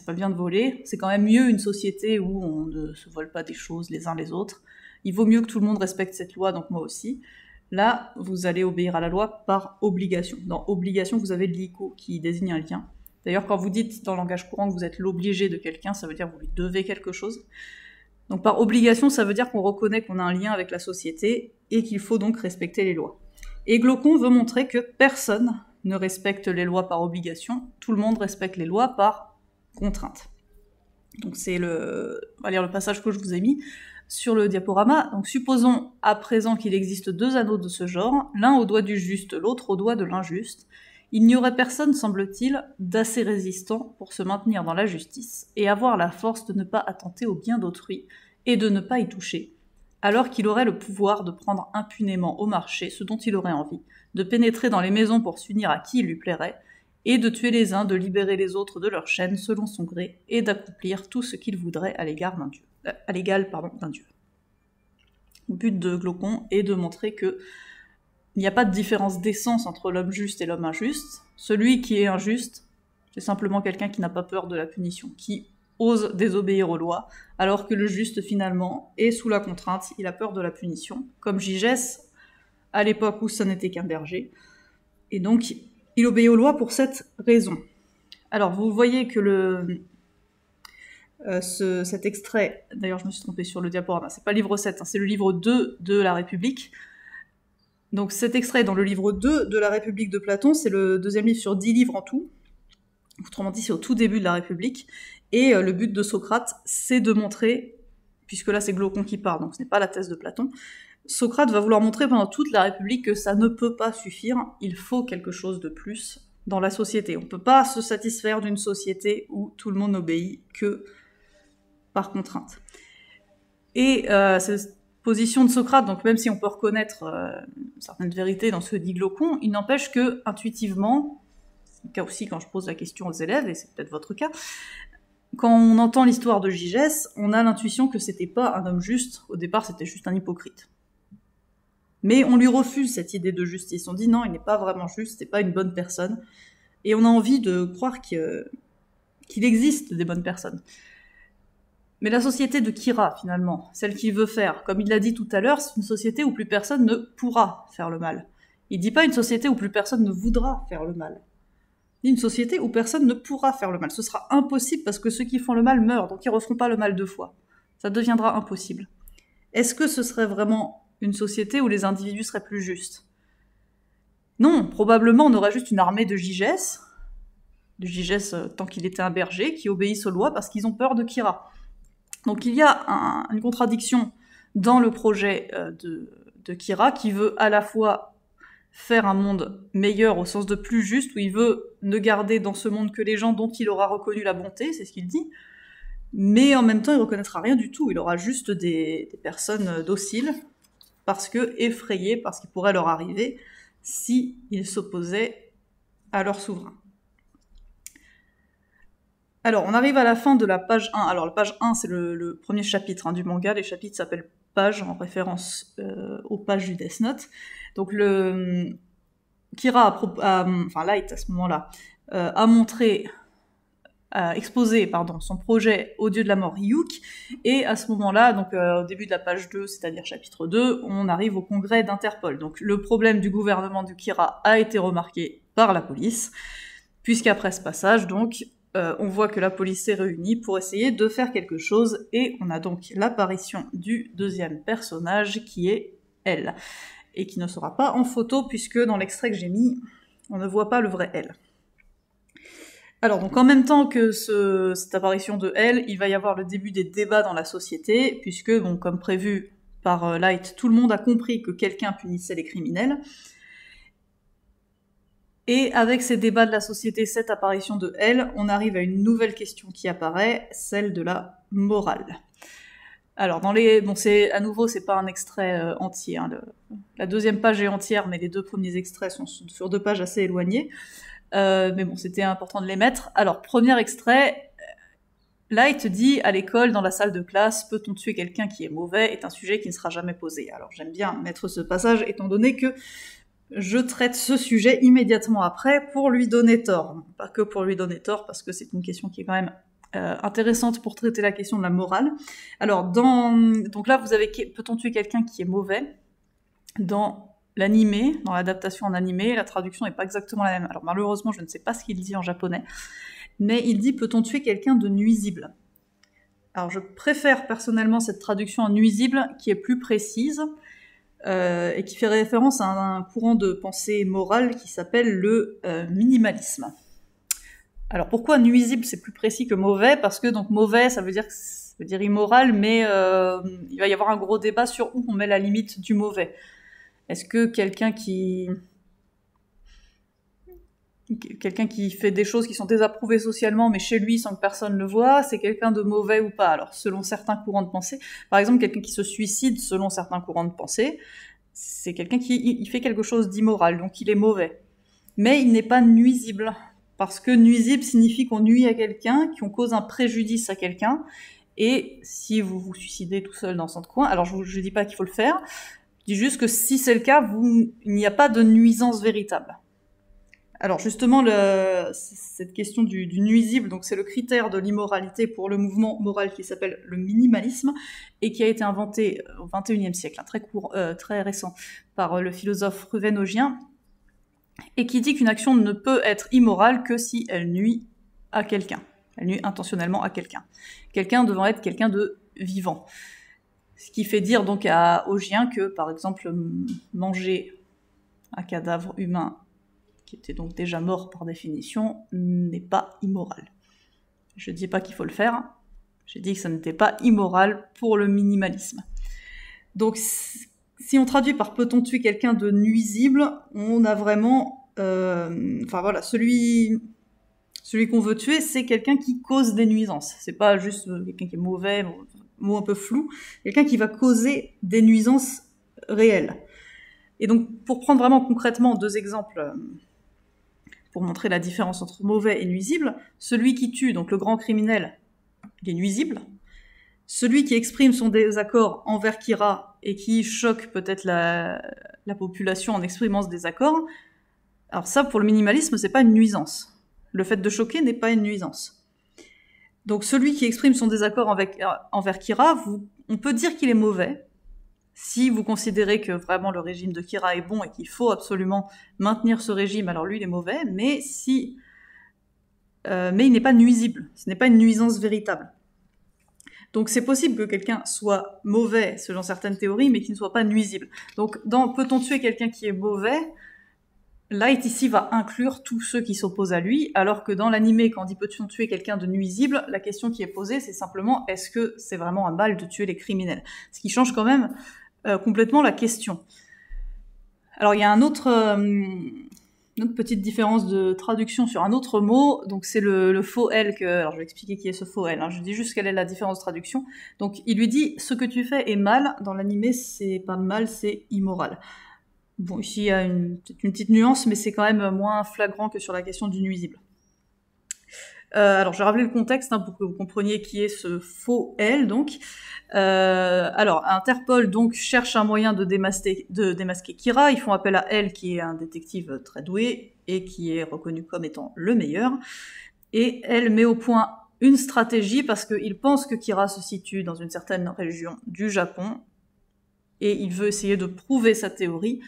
pas bien de voler, c'est quand même mieux une société où on ne se vole pas des choses les uns les autres. Il vaut mieux que tout le monde respecte cette loi, donc moi aussi. Là, vous allez obéir à la loi par obligation. Dans obligation, vous avez l'ico qui désigne un lien. D'ailleurs, quand vous dites dans le langage courant que vous êtes l'obligé de quelqu'un, ça veut dire que vous lui devez quelque chose. Donc par obligation, ça veut dire qu'on reconnaît qu'on a un lien avec la société et qu'il faut donc respecter les lois. Et Glaucon veut montrer que personne ne respecte les lois par obligation, tout le monde respecte les lois par contrainte. Donc on va lire le passage que je vous ai mis sur le diaporama. Donc supposons à présent qu'il existe deux anneaux de ce genre, l'un au doigt du juste, l'autre au doigt de l'injuste. Il n'y aurait personne, semble-t-il, d'assez résistant pour se maintenir dans la justice et avoir la force de ne pas attenter au bien d'autrui et de ne pas y toucher, alors qu'il aurait le pouvoir de prendre impunément au marché ce dont il aurait envie, de pénétrer dans les maisons pour s'unir à qui il lui plairait, et de tuer les uns, de libérer les autres de leur chaîne selon son gré, et d'accomplir tout ce qu'il voudrait à l'égal d'un dieu. Le but de Glaucon est de montrer que il n'y a pas de différence d'essence entre l'homme juste et l'homme injuste. Celui qui est injuste, c'est simplement quelqu'un qui n'a pas peur de la punition, qui ose désobéir aux lois, alors que le juste, finalement, est sous la contrainte, il a peur de la punition, comme Gygès, à l'époque où ce n'était qu'un berger. Et donc, il obéit aux lois pour cette raison. Alors, vous voyez que cet extrait, d'ailleurs je me suis trompée sur le diaporama, c'est pas le livre 7, hein, c'est le livre 2 de la République. Donc cet extrait dans le livre 2 de la République de Platon, c'est le deuxième livre sur 10 livres en tout. Autrement dit, c'est au tout début de la République. Et le but de Socrate, c'est de montrer, puisque là c'est Glaucon qui parle, donc ce n'est pas la thèse de Platon, Socrate va vouloir montrer pendant toute la République que ça ne peut pas suffire, il faut quelque chose de plus dans la société. On ne peut pas se satisfaire d'une société où tout le monde n'obéit que par contrainte. Et cette position de Socrate, donc même si on peut reconnaître certaines vérités dans ce que dit Glaucon, il n'empêche que, intuitivement, c'est le cas aussi quand je pose la question aux élèves, et c'est peut-être votre cas, quand on entend l'histoire de Gygès, on a l'intuition que c'était pas un homme juste, au départ c'était juste un hypocrite. Mais on lui refuse cette idée de justice, on dit non, il n'est pas vraiment juste, c'est pas une bonne personne, et on a envie de croire qu'il existe des bonnes personnes. Mais la société de Kira, finalement, celle qu'il veut faire, comme il l'a dit tout à l'heure, c'est une société où plus personne ne pourra faire le mal. Il dit pas une société où plus personne ne voudra faire le mal. Il dit une société où personne ne pourra faire le mal. Ce sera impossible parce que ceux qui font le mal meurent, donc ils referont pas le mal 2 fois. Ça deviendra impossible. Est-ce que ce serait vraiment une société où les individus seraient plus justes? Non, probablement on aurait juste une armée de Gygès tant qu'il était un berger, qui obéissent aux lois parce qu'ils ont peur de Kira. Donc il y a une contradiction dans le projet de Kira, qui veut à la fois faire un monde meilleur au sens de plus juste, où il veut ne garder dans ce monde que les gens dont il aura reconnu la bonté, c'est ce qu'il dit, mais en même temps il reconnaîtra rien du tout, il aura juste des personnes dociles, parce que effrayées par ce qui pourrait leur arriver si ils s'opposaient à leur souverain. Alors, on arrive à la fin de la page 1. Alors, la page 1, c'est le premier chapitre du manga. Les chapitres s'appellent pages, en référence aux pages du Death Note. Donc, Kira, Light, à ce moment-là, a exposé son projet au dieu de la mort, Ryuk, et à ce moment-là, donc au début de la page 2, c'est-à-dire chapitre 2, on arrive au congrès d'Interpol. Donc, le problème du gouvernement du Kira a été remarqué par la police, puisqu'après ce passage, donc, on voit que la police s'est réunie pour essayer de faire quelque chose, et on a donc l'apparition du deuxième personnage qui est elle, et qui ne sera pas en photo puisque dans l'extrait que j'ai mis, on ne voit pas le vrai elle. Alors donc en même temps que cette apparition de elle, il va y avoir le début des débats dans la société, puisque bon, comme prévu par Light, tout le monde a compris que quelqu'un punissait les criminels. Et avec ces débats de la société, cette apparition de elle, on arrive à une nouvelle question qui apparaît, celle de la morale. Alors, c'est pas un extrait entier. La deuxième page est entière, mais les 2 premiers extraits sont sur 2 pages assez éloignées. Mais bon, c'était important de les mettre. Alors, premier extrait, Light dit à l'école, dans la salle de classe, peut-on tuer quelqu'un qui est mauvais, est un sujet qui ne sera jamais posé. Alors, j'aime bien mettre ce passage, étant donné que je traite ce sujet immédiatement après pour lui donner tort. Pas que pour lui donner tort, parce que c'est une question qui est quand même intéressante pour traiter la question de la morale. Alors, donc là, vous avez peut-on tuer quelqu'un qui est mauvais? Dans l'animé, dans l'adaptation en animé, la traduction n'est pas exactement la même. Alors malheureusement, je ne sais pas ce qu'il dit en japonais, mais il dit peut-on tuer quelqu'un de nuisible? Alors je préfère personnellement cette traduction en nuisible, qui est plus précise, et qui fait référence à un courant de pensée morale qui s'appelle le minimalisme. Alors pourquoi nuisible c'est plus précis que mauvais? Parce que donc mauvais ça veut dire immoral, mais il va y avoir un gros débat sur où on met la limite du mauvais. Est-ce que quelqu'un qui quelqu'un qui fait des choses qui sont désapprouvées socialement, mais chez lui sans que personne le voie, c'est quelqu'un de mauvais ou pas. Alors, selon certains courants de pensée, par exemple, quelqu'un qui se suicide selon certains courants de pensée, c'est quelqu'un qui fait quelque chose d'immoral, donc il est mauvais. Mais il n'est pas nuisible, parce que nuisible signifie qu'on nuit à quelqu'un, qu'on cause un préjudice à quelqu'un, et si vous vous suicidez tout seul dans son coin, alors je dis pas qu'il faut le faire, je dis juste que si c'est le cas, il n'y a pas de nuisance véritable. Alors justement, cette question du nuisible, donc c'est le critère de l'immoralité pour le mouvement moral qui s'appelle le minimalisme et qui a été inventé au XXIe siècle, très récent, par le philosophe ruvénogien, et qui dit qu'une action ne peut être immorale que si elle nuit à quelqu'un. Elle nuit intentionnellement à quelqu'un. Quelqu'un devant être quelqu'un de vivant. Ce qui fait dire donc à Augien que, par exemple, manger un cadavre humain qui était donc déjà mort par définition, n'est pas immoral. Je ne dis pas qu'il faut le faire, j'ai dit que ça n'était pas immoral pour le minimalisme. Donc, si on traduit par peut-on tuer quelqu'un de nuisible, on a vraiment... celui qu'on veut tuer, c'est quelqu'un qui cause des nuisances. C'est pas juste quelqu'un qui est mauvais, mot un peu flou, quelqu'un qui va causer des nuisances réelles. Et donc, pour prendre vraiment concrètement 2 exemples... pour montrer la différence entre mauvais et nuisible, celui qui tue, donc le grand criminel, il est nuisible. Celui qui exprime son désaccord envers Kira et qui choque peut-être la population en exprimant ce désaccord, alors ça, pour le minimalisme, c'est pas une nuisance. Le fait de choquer n'est pas une nuisance. Donc celui qui exprime son désaccord envers Kira, on peut dire qu'il est mauvais, si vous considérez que vraiment le régime de Kira est bon et qu'il faut absolument maintenir ce régime, alors lui il est mauvais, mais il n'est pas nuisible, ce n'est pas une nuisance véritable. Donc c'est possible que quelqu'un soit mauvais selon certaines théories, mais qu'il ne soit pas nuisible. Donc dans peut-on tuer quelqu'un qui est mauvais, Light ici va inclure tous ceux qui s'opposent à lui, alors que dans l'animé, quand on dit peut-on tuer quelqu'un de nuisible, la question qui est posée c'est simplement est-ce que c'est vraiment un mal de tuer les criminels ? Ce qui change quand même complètement la question. Alors il y a une autre petite différence de traduction sur un autre mot, donc c'est le faux L alors je vais expliquer qui est ce faux L, je dis juste quelle est la différence de traduction. Donc il lui dit ce que tu fais est mal, dans l'animé c'est pas mal, c'est immoral. Bon ici il y a une petite nuance, mais c'est quand même moins flagrant que sur la question du nuisible. Alors je vais rappeler le contexte pour que vous compreniez qui est ce faux L donc. Alors, Interpol donc cherche un moyen de démasquer Kira. Ils font appel à elle, qui est un détective très doué et qui est reconnu comme étant le meilleur. Et elle met au point une stratégie parce qu'il pense que Kira se situe dans une certaine région du Japon et il veut essayer de prouver sa théorie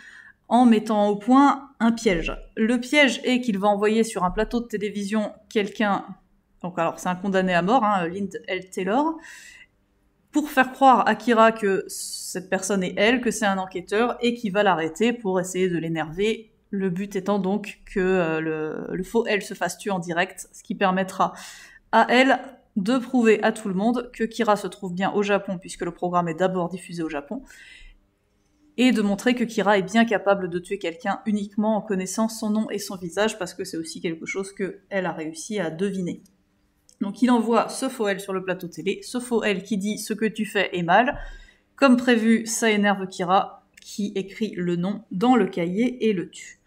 en mettant au point un piège. Le piège est qu'il va envoyer sur un plateau de télévision quelqu'un, donc alors c'est un condamné à mort, Lind L. Taylor, pour faire croire à Kira que cette personne est elle, que c'est un enquêteur, et qui va l'arrêter pour essayer de l'énerver. Le but étant donc que le faux elle se fasse tuer en direct, ce qui permettra à elle de prouver à tout le monde que Kira se trouve bien au Japon, puisque le programme est d'abord diffusé au Japon, et de montrer que Kira est bien capable de tuer quelqu'un uniquement en connaissant son nom et son visage, parce que c'est aussi quelque chose qu'elle a réussi à deviner. Donc il envoie ce faux L sur le plateau télé, ce faux L qui dit « ce que tu fais est mal ». Comme prévu, ça énerve Kira, qui écrit le nom dans le cahier et le tue.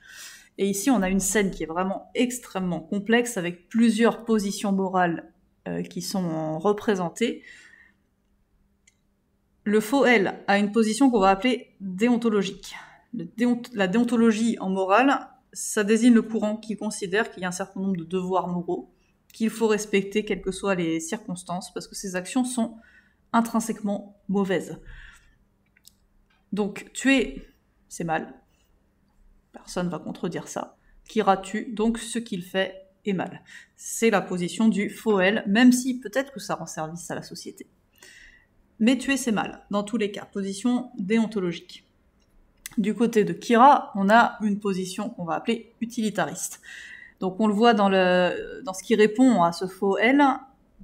Et ici, on a une scène qui est vraiment extrêmement complexe, avec plusieurs positions morales qui sont représentées. Le faux L a une position qu'on va appeler déontologique. La déontologie en morale, ça désigne le courant qui considère qu'il y a un certain nombre de devoirs moraux qu'il faut respecter quelles que soient les circonstances, parce que ces actions sont intrinsèquement mauvaises. Donc, tuer, c'est mal. Personne ne va contredire ça. Kira tue, donc ce qu'il fait est mal. C'est la position du faux L, même si peut-être que ça rend service à la société. Mais tuer, c'est mal, dans tous les cas. Position déontologique. Du côté de Kira, on a une position qu'on va appeler utilitariste. Donc on le voit dans ce qui répond à ce faux L.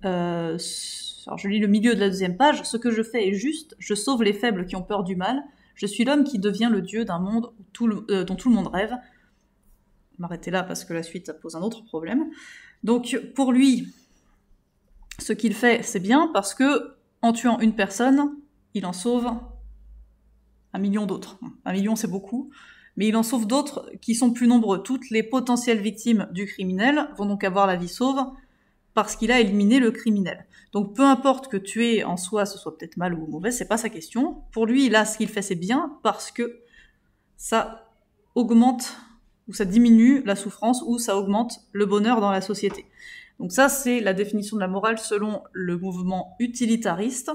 Alors je lis le milieu de la 2e page. « Ce que je fais est juste, je sauve les faibles qui ont peur du mal, je suis l'homme qui devient le dieu d'un monde dont tout le monde rêve. m'arrêter là parce que la suite pose un autre problème. Donc pour lui, ce qu'il fait, c'est bien parce que en tuant une personne, il en sauve 1 million d'autres. 1 million, c'est beaucoup, mais il en sauve d'autres qui sont plus nombreux. Toutes les potentielles victimes du criminel vont donc avoir la vie sauve parce qu'il a éliminé le criminel. Donc peu importe que tuer en soi, ce soit peut-être mal ou mauvais, c'est pas sa question. Pour lui, là, ce qu'il fait, c'est bien parce que ça augmente ou ça diminue la souffrance ou ça augmente le bonheur dans la société. Donc ça, c'est la définition de la morale selon le mouvement utilitariste.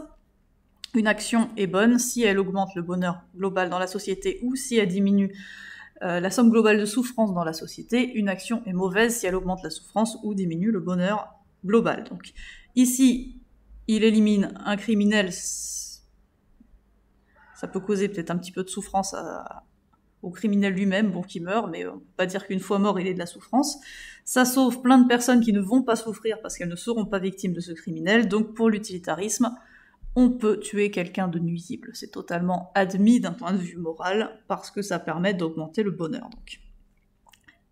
Une action est bonne si elle augmente le bonheur global dans la société ou si elle diminue la somme globale de souffrance dans la société. Une action est mauvaise si elle augmente la souffrance ou diminue le bonheur global. Donc ici, il élimine un criminel. Ça peut causer peut-être un petit peu de souffrance au criminel lui-même, bon, qui meurt, mais on peut pas dire qu'une fois mort, il ait de la souffrance. Ça sauve plein de personnes qui ne vont pas souffrir parce qu'elles ne seront pas victimes de ce criminel. Donc pour l'utilitarisme, on peut tuer quelqu'un de nuisible. C'est totalement admis d'un point de vue moral, parce que ça permet d'augmenter le bonheur. Donc.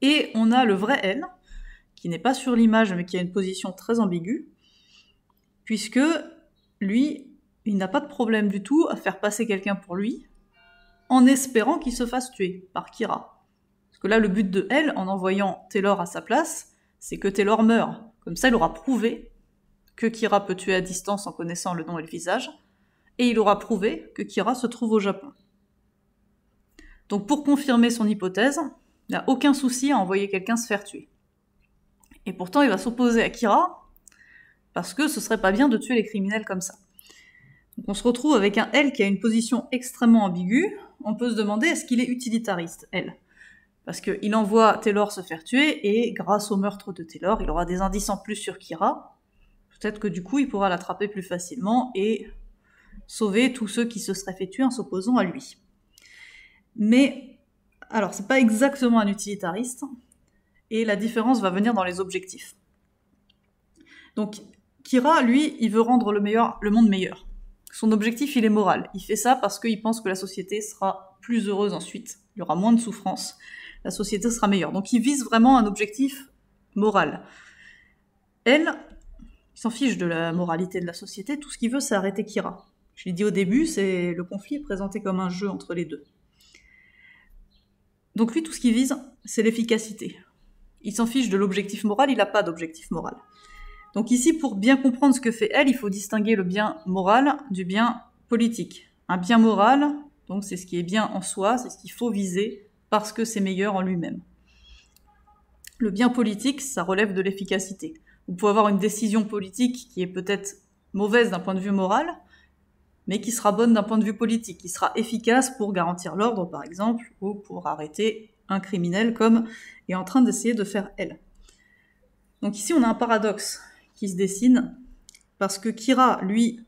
Et on a le vrai L, qui n'est pas sur l'image, mais qui a une position très ambiguë, puisque lui, il n'a pas de problème du tout à faire passer quelqu'un pour lui, en espérant qu'il se fasse tuer par Kira. Parce que là, le but de L, en envoyant Taylor à sa place, c'est que Taylor meure. Comme ça, il aura prouvé que Kira peut tuer à distance en connaissant le nom et le visage, et il aura prouvé que Kira se trouve au Japon. Donc pour confirmer son hypothèse, il n'a aucun souci à envoyer quelqu'un se faire tuer. Et pourtant, il va s'opposer à Kira, parce que ce serait pas bien de tuer les criminels comme ça. Donc on se retrouve avec un L qui a une position extrêmement ambiguë. On peut se demander, est-ce qu'il est utilitariste, L ? Parce qu'il envoie Taylor se faire tuer, et grâce au meurtre de Taylor, il aura des indices en plus sur Kira. Peut-être que du coup, il pourra l'attraper plus facilement et sauver tous ceux qui se seraient fait tuer en s'opposant à lui. Mais, alors, c'est pas exactement un utilitariste, et la différence va venir dans les objectifs. Donc, Kira, lui, il veut rendre le monde meilleur. Son objectif, il est moral. Il fait ça parce qu'il pense que la société sera plus heureuse ensuite. Il y aura moins de souffrance. La société sera meilleure. Donc, il vise vraiment un objectif moral. Elle, il s'en fiche de la moralité de la société, tout ce qu'il veut, c'est arrêter Kira. Je l'ai dit au début, c'est le conflit est présenté comme un jeu entre les deux. Donc lui, tout ce qu'il vise, c'est l'efficacité. Il s'en fiche de l'objectif moral, il n'a pas d'objectif moral. Donc ici, pour bien comprendre ce que fait elle, il faut distinguer le bien moral du bien politique. Un bien moral, donc c'est ce qui est bien en soi, c'est ce qu'il faut viser, parce que c'est meilleur en lui-même. Le bien politique, ça relève de l'efficacité. Vous pouvez avoir une décision politique qui est peut-être mauvaise d'un point de vue moral, mais qui sera bonne d'un point de vue politique, qui sera efficace pour garantir l'ordre, par exemple, ou pour arrêter un criminel comme est en train d'essayer de faire elle. Donc ici, on a un paradoxe qui se dessine, parce que Kira, lui,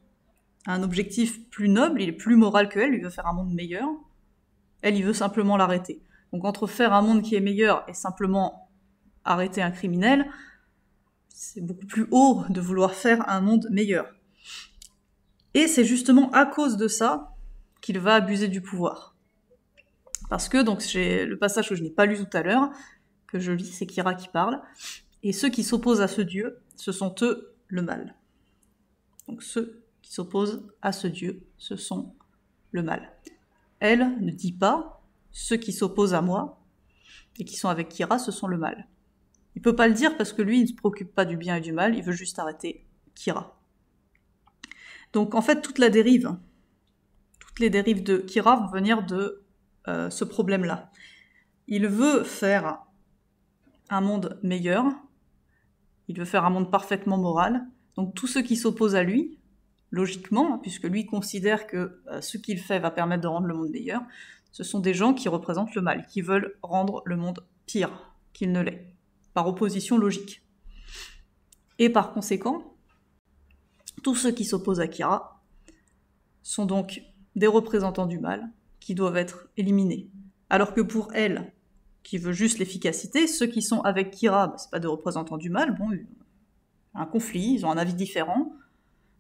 a un objectif plus noble, il est plus moral que elle, il veut faire un monde meilleur. Elle, il veut simplement l'arrêter. Donc entre faire un monde qui est meilleur et simplement arrêter un criminel, c'est beaucoup plus haut de vouloir faire un monde meilleur. Et c'est justement à cause de ça qu'il va abuser du pouvoir. Parce que, donc, j'ai le passage que je n'ai pas lu tout à l'heure, que je lis, c'est Kira qui parle, et ceux qui s'opposent à ce Dieu, ce sont eux le mal. Donc ceux qui s'opposent à ce Dieu, ce sont le mal. Elle ne dit pas, ceux qui s'opposent à moi, et qui sont avec Kira, ce sont le mal. Il peut pas le dire parce que lui, il ne se préoccupe pas du bien et du mal, il veut juste arrêter Kira. Donc en fait, toutes les dérives de Kira vont venir de ce problème-là. Il veut faire un monde meilleur, il veut faire un monde parfaitement moral, donc tous ceux qui s'opposent à lui, logiquement, puisque lui considère que ce qu'il fait va permettre de rendre le monde meilleur, ce sont des gens qui représentent le mal, qui veulent rendre le monde pire qu'il ne l'est, par opposition logique. Et par conséquent, tous ceux qui s'opposent à Kira sont donc des représentants du mal qui doivent être éliminés. Alors que pour elle, qui veut juste l'efficacité, ceux qui sont avec Kira, c'est pas des représentants du mal, bon, un conflit, ils ont un avis différent.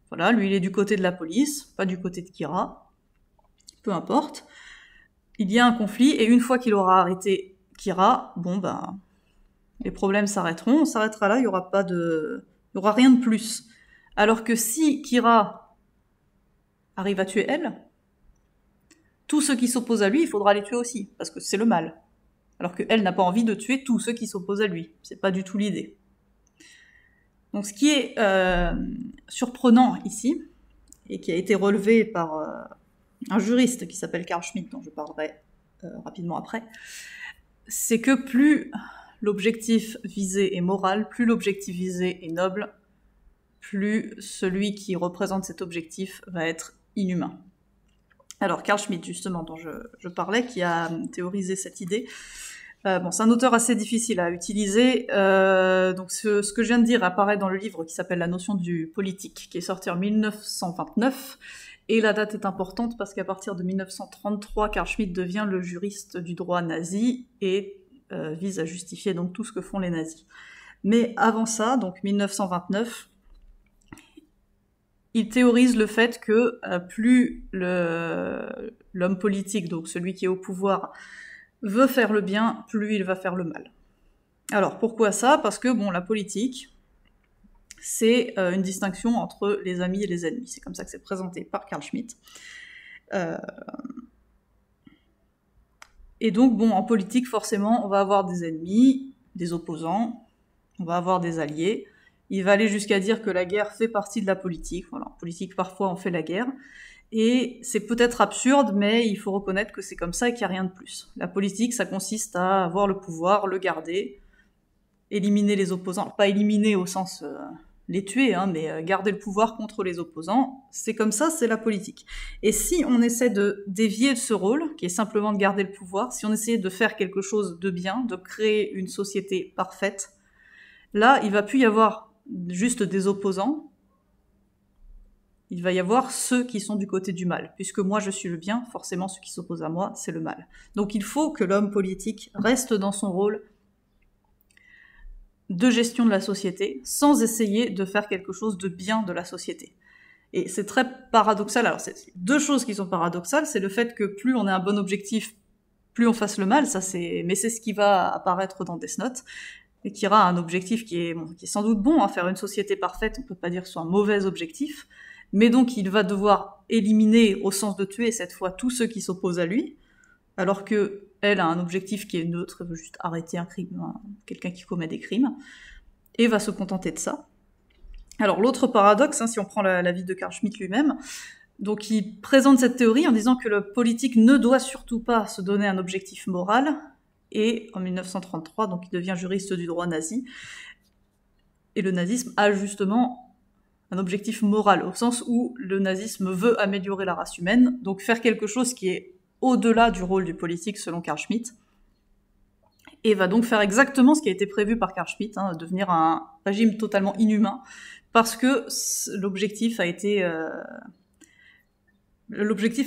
Voilà, lui il est du côté de la police, pas du côté de Kira, peu importe. Il y a un conflit, et une fois qu'il aura arrêté Kira, bon ben, les problèmes s'arrêteront, on s'arrêtera là, il y aura rien de plus. Alors que si Kira arrive à tuer elle, tous ceux qui s'opposent à lui, il faudra les tuer aussi, parce que c'est le mal. Alors qu'elle n'a pas envie de tuer tous ceux qui s'opposent à lui. C'est pas du tout l'idée. Donc ce qui est surprenant ici, et qui a été relevé par un juriste qui s'appelle Carl Schmitt, dont je parlerai rapidement après, c'est que plus l'objectif visé est moral, plus l'objectif visé est noble, plus celui qui représente cet objectif va être inhumain. Alors Carl Schmitt, justement, dont je parlais, qui a théorisé cette idée, c'est un auteur assez difficile à utiliser, donc ce que je viens de dire apparaît dans le livre qui s'appelle La notion du politique, qui est sorti en 1929, et la date est importante parce qu'à partir de 1933, Carl Schmitt devient le juriste du droit nazi et vise à justifier donc tout ce que font les nazis. Mais avant ça, donc 1929, il théorise le fait que plus l'homme politique, donc celui qui est au pouvoir, veut faire le bien, plus il va faire le mal. Alors pourquoi ça ? Parce que la politique, c'est une distinction entre les amis et les ennemis. C'est comme ça que c'est présenté par Carl Schmitt. Et donc en politique, forcément, on va avoir des ennemis, des opposants, on va avoir des alliés. Il va aller jusqu'à dire que la guerre fait partie de la politique. Voilà, en politique, parfois, on fait la guerre. Et c'est peut-être absurde, mais il faut reconnaître que c'est comme ça et qu'il n'y a rien de plus. La politique, ça consiste à avoir le pouvoir, le garder, éliminer les opposants. Alors, pas éliminer au sens les tuer, mais garder le pouvoir contre les opposants. C'est comme ça, c'est la politique. Et si on essaie de dévier de ce rôle, qui est simplement de garder le pouvoir, si on essayait de faire quelque chose de bien, de créer une société parfaite, là, il ne va plus y avoir juste des opposants, il va y avoir ceux qui sont du côté du mal. Puisque moi je suis le bien, forcément ceux qui s'opposent à moi, c'est le mal. Donc il faut que l'homme politique reste dans son rôle de gestion de la société, sans essayer de faire quelque chose de bien de la société. Et c'est très paradoxal. Alors c'est deux choses qui sont paradoxales, c'est le fait que plus on ait un bon objectif, plus on fasse le mal, mais c'est ce qui va apparaître dans Death Note. Et Kira a un objectif qui est sans doute bon, faire une société parfaite, on peut pas dire que ce soit un mauvais objectif, mais donc il va devoir éliminer, au sens de tuer cette fois, tous ceux qui s'opposent à lui, alors que elle a un objectif qui est neutre, elle veut juste arrêter un crime, quelqu'un qui commet des crimes, et va se contenter de ça. Alors l'autre paradoxe, si on prend la vie de Carl Schmitt lui-même, donc il présente cette théorie en disant que le politique ne doit surtout pas se donner un objectif moral, et en 1933, donc il devient juriste du droit nazi, et le nazisme a justement un objectif moral, au sens où le nazisme veut améliorer la race humaine, donc faire quelque chose qui est au-delà du rôle du politique selon Carl Schmitt, et va donc faire exactement ce qui a été prévu par Carl Schmitt, devenir un régime totalement inhumain, parce que l'objectif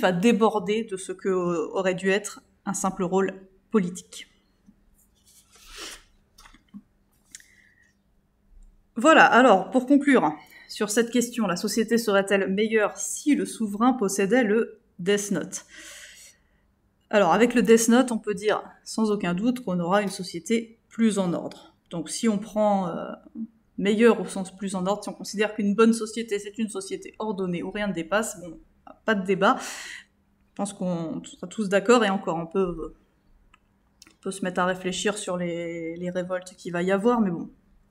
a débordé de ce que aurait dû être un simple rôle politique. Voilà, alors, pour conclure, sur cette question, la société serait-elle meilleure si le souverain possédait le Death Note ? Alors, avec le Death Note, on peut dire sans aucun doute qu'on aura une société plus en ordre. Donc, si on prend meilleur au sens plus en ordre, si on considère qu'une bonne société, c'est une société ordonnée où rien ne dépasse, pas de débat. Je pense qu'on sera tous d'accord, et encore, on peut se mettre à réfléchir sur les révoltes qu'il va y avoir, mais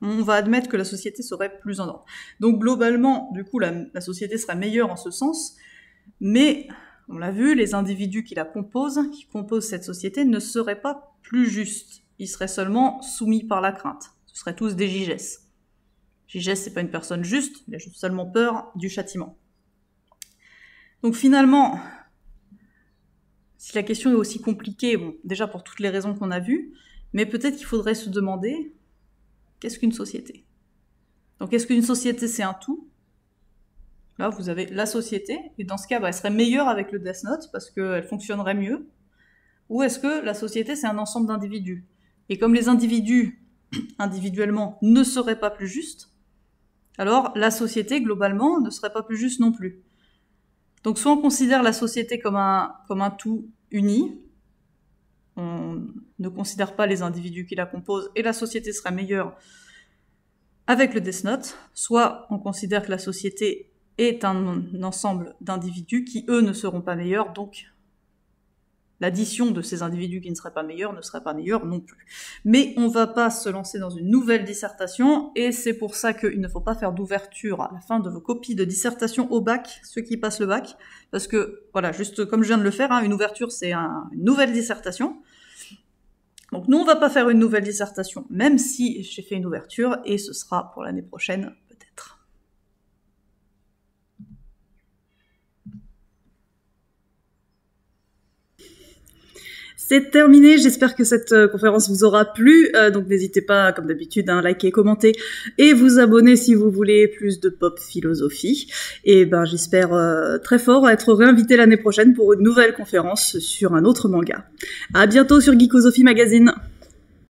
on va admettre que la société serait plus en ordre. Donc globalement, du coup, la société serait meilleure en ce sens, mais, on l'a vu, les individus qui composent cette société, ne seraient pas plus justes. Ils seraient seulement soumis par la crainte. Ce seraient tous des Giges. Giges, c'est pas une personne juste, il a juste seulement peur du châtiment. Donc finalement, si la question est aussi compliquée, déjà pour toutes les raisons qu'on a vues, mais peut-être qu'il faudrait se demander, qu'est-ce qu'une société ? Donc est-ce qu'une société c'est un tout ? Là vous avez la société, et dans ce cas elle serait meilleure avec le Death Note, parce qu'elle fonctionnerait mieux. Ou est-ce que la société c'est un ensemble d'individus ? Et comme les individus, individuellement, ne seraient pas plus justes, alors la société, globalement, ne serait pas plus juste non plus. Donc soit on considère la société comme un tout uni, on ne considère pas les individus qui la composent et la société serait meilleure avec le Death Note, soit on considère que la société est un ensemble d'individus qui, eux, ne seront pas meilleurs, donc l'addition de ces individus qui ne seraient pas meilleurs ne serait pas meilleure non plus. Mais on va pas se lancer dans une nouvelle dissertation, et c'est pour ça qu'il ne faut pas faire d'ouverture à la fin de vos copies de dissertation au bac, ceux qui passent le bac, parce que, voilà, juste comme je viens de le faire, hein, une ouverture c'est une nouvelle dissertation. Donc nous on va pas faire une nouvelle dissertation, même si j'ai fait une ouverture, et ce sera pour l'année prochaine, peut-être. C'est terminé, j'espère que cette conférence vous aura plu, donc n'hésitez pas, comme d'habitude, à liker, commenter et vous abonner si vous voulez plus de pop philosophie. Et ben j'espère très fort être réinvité l'année prochaine pour une nouvelle conférence sur un autre manga. À bientôt sur Geekosophie Magazine.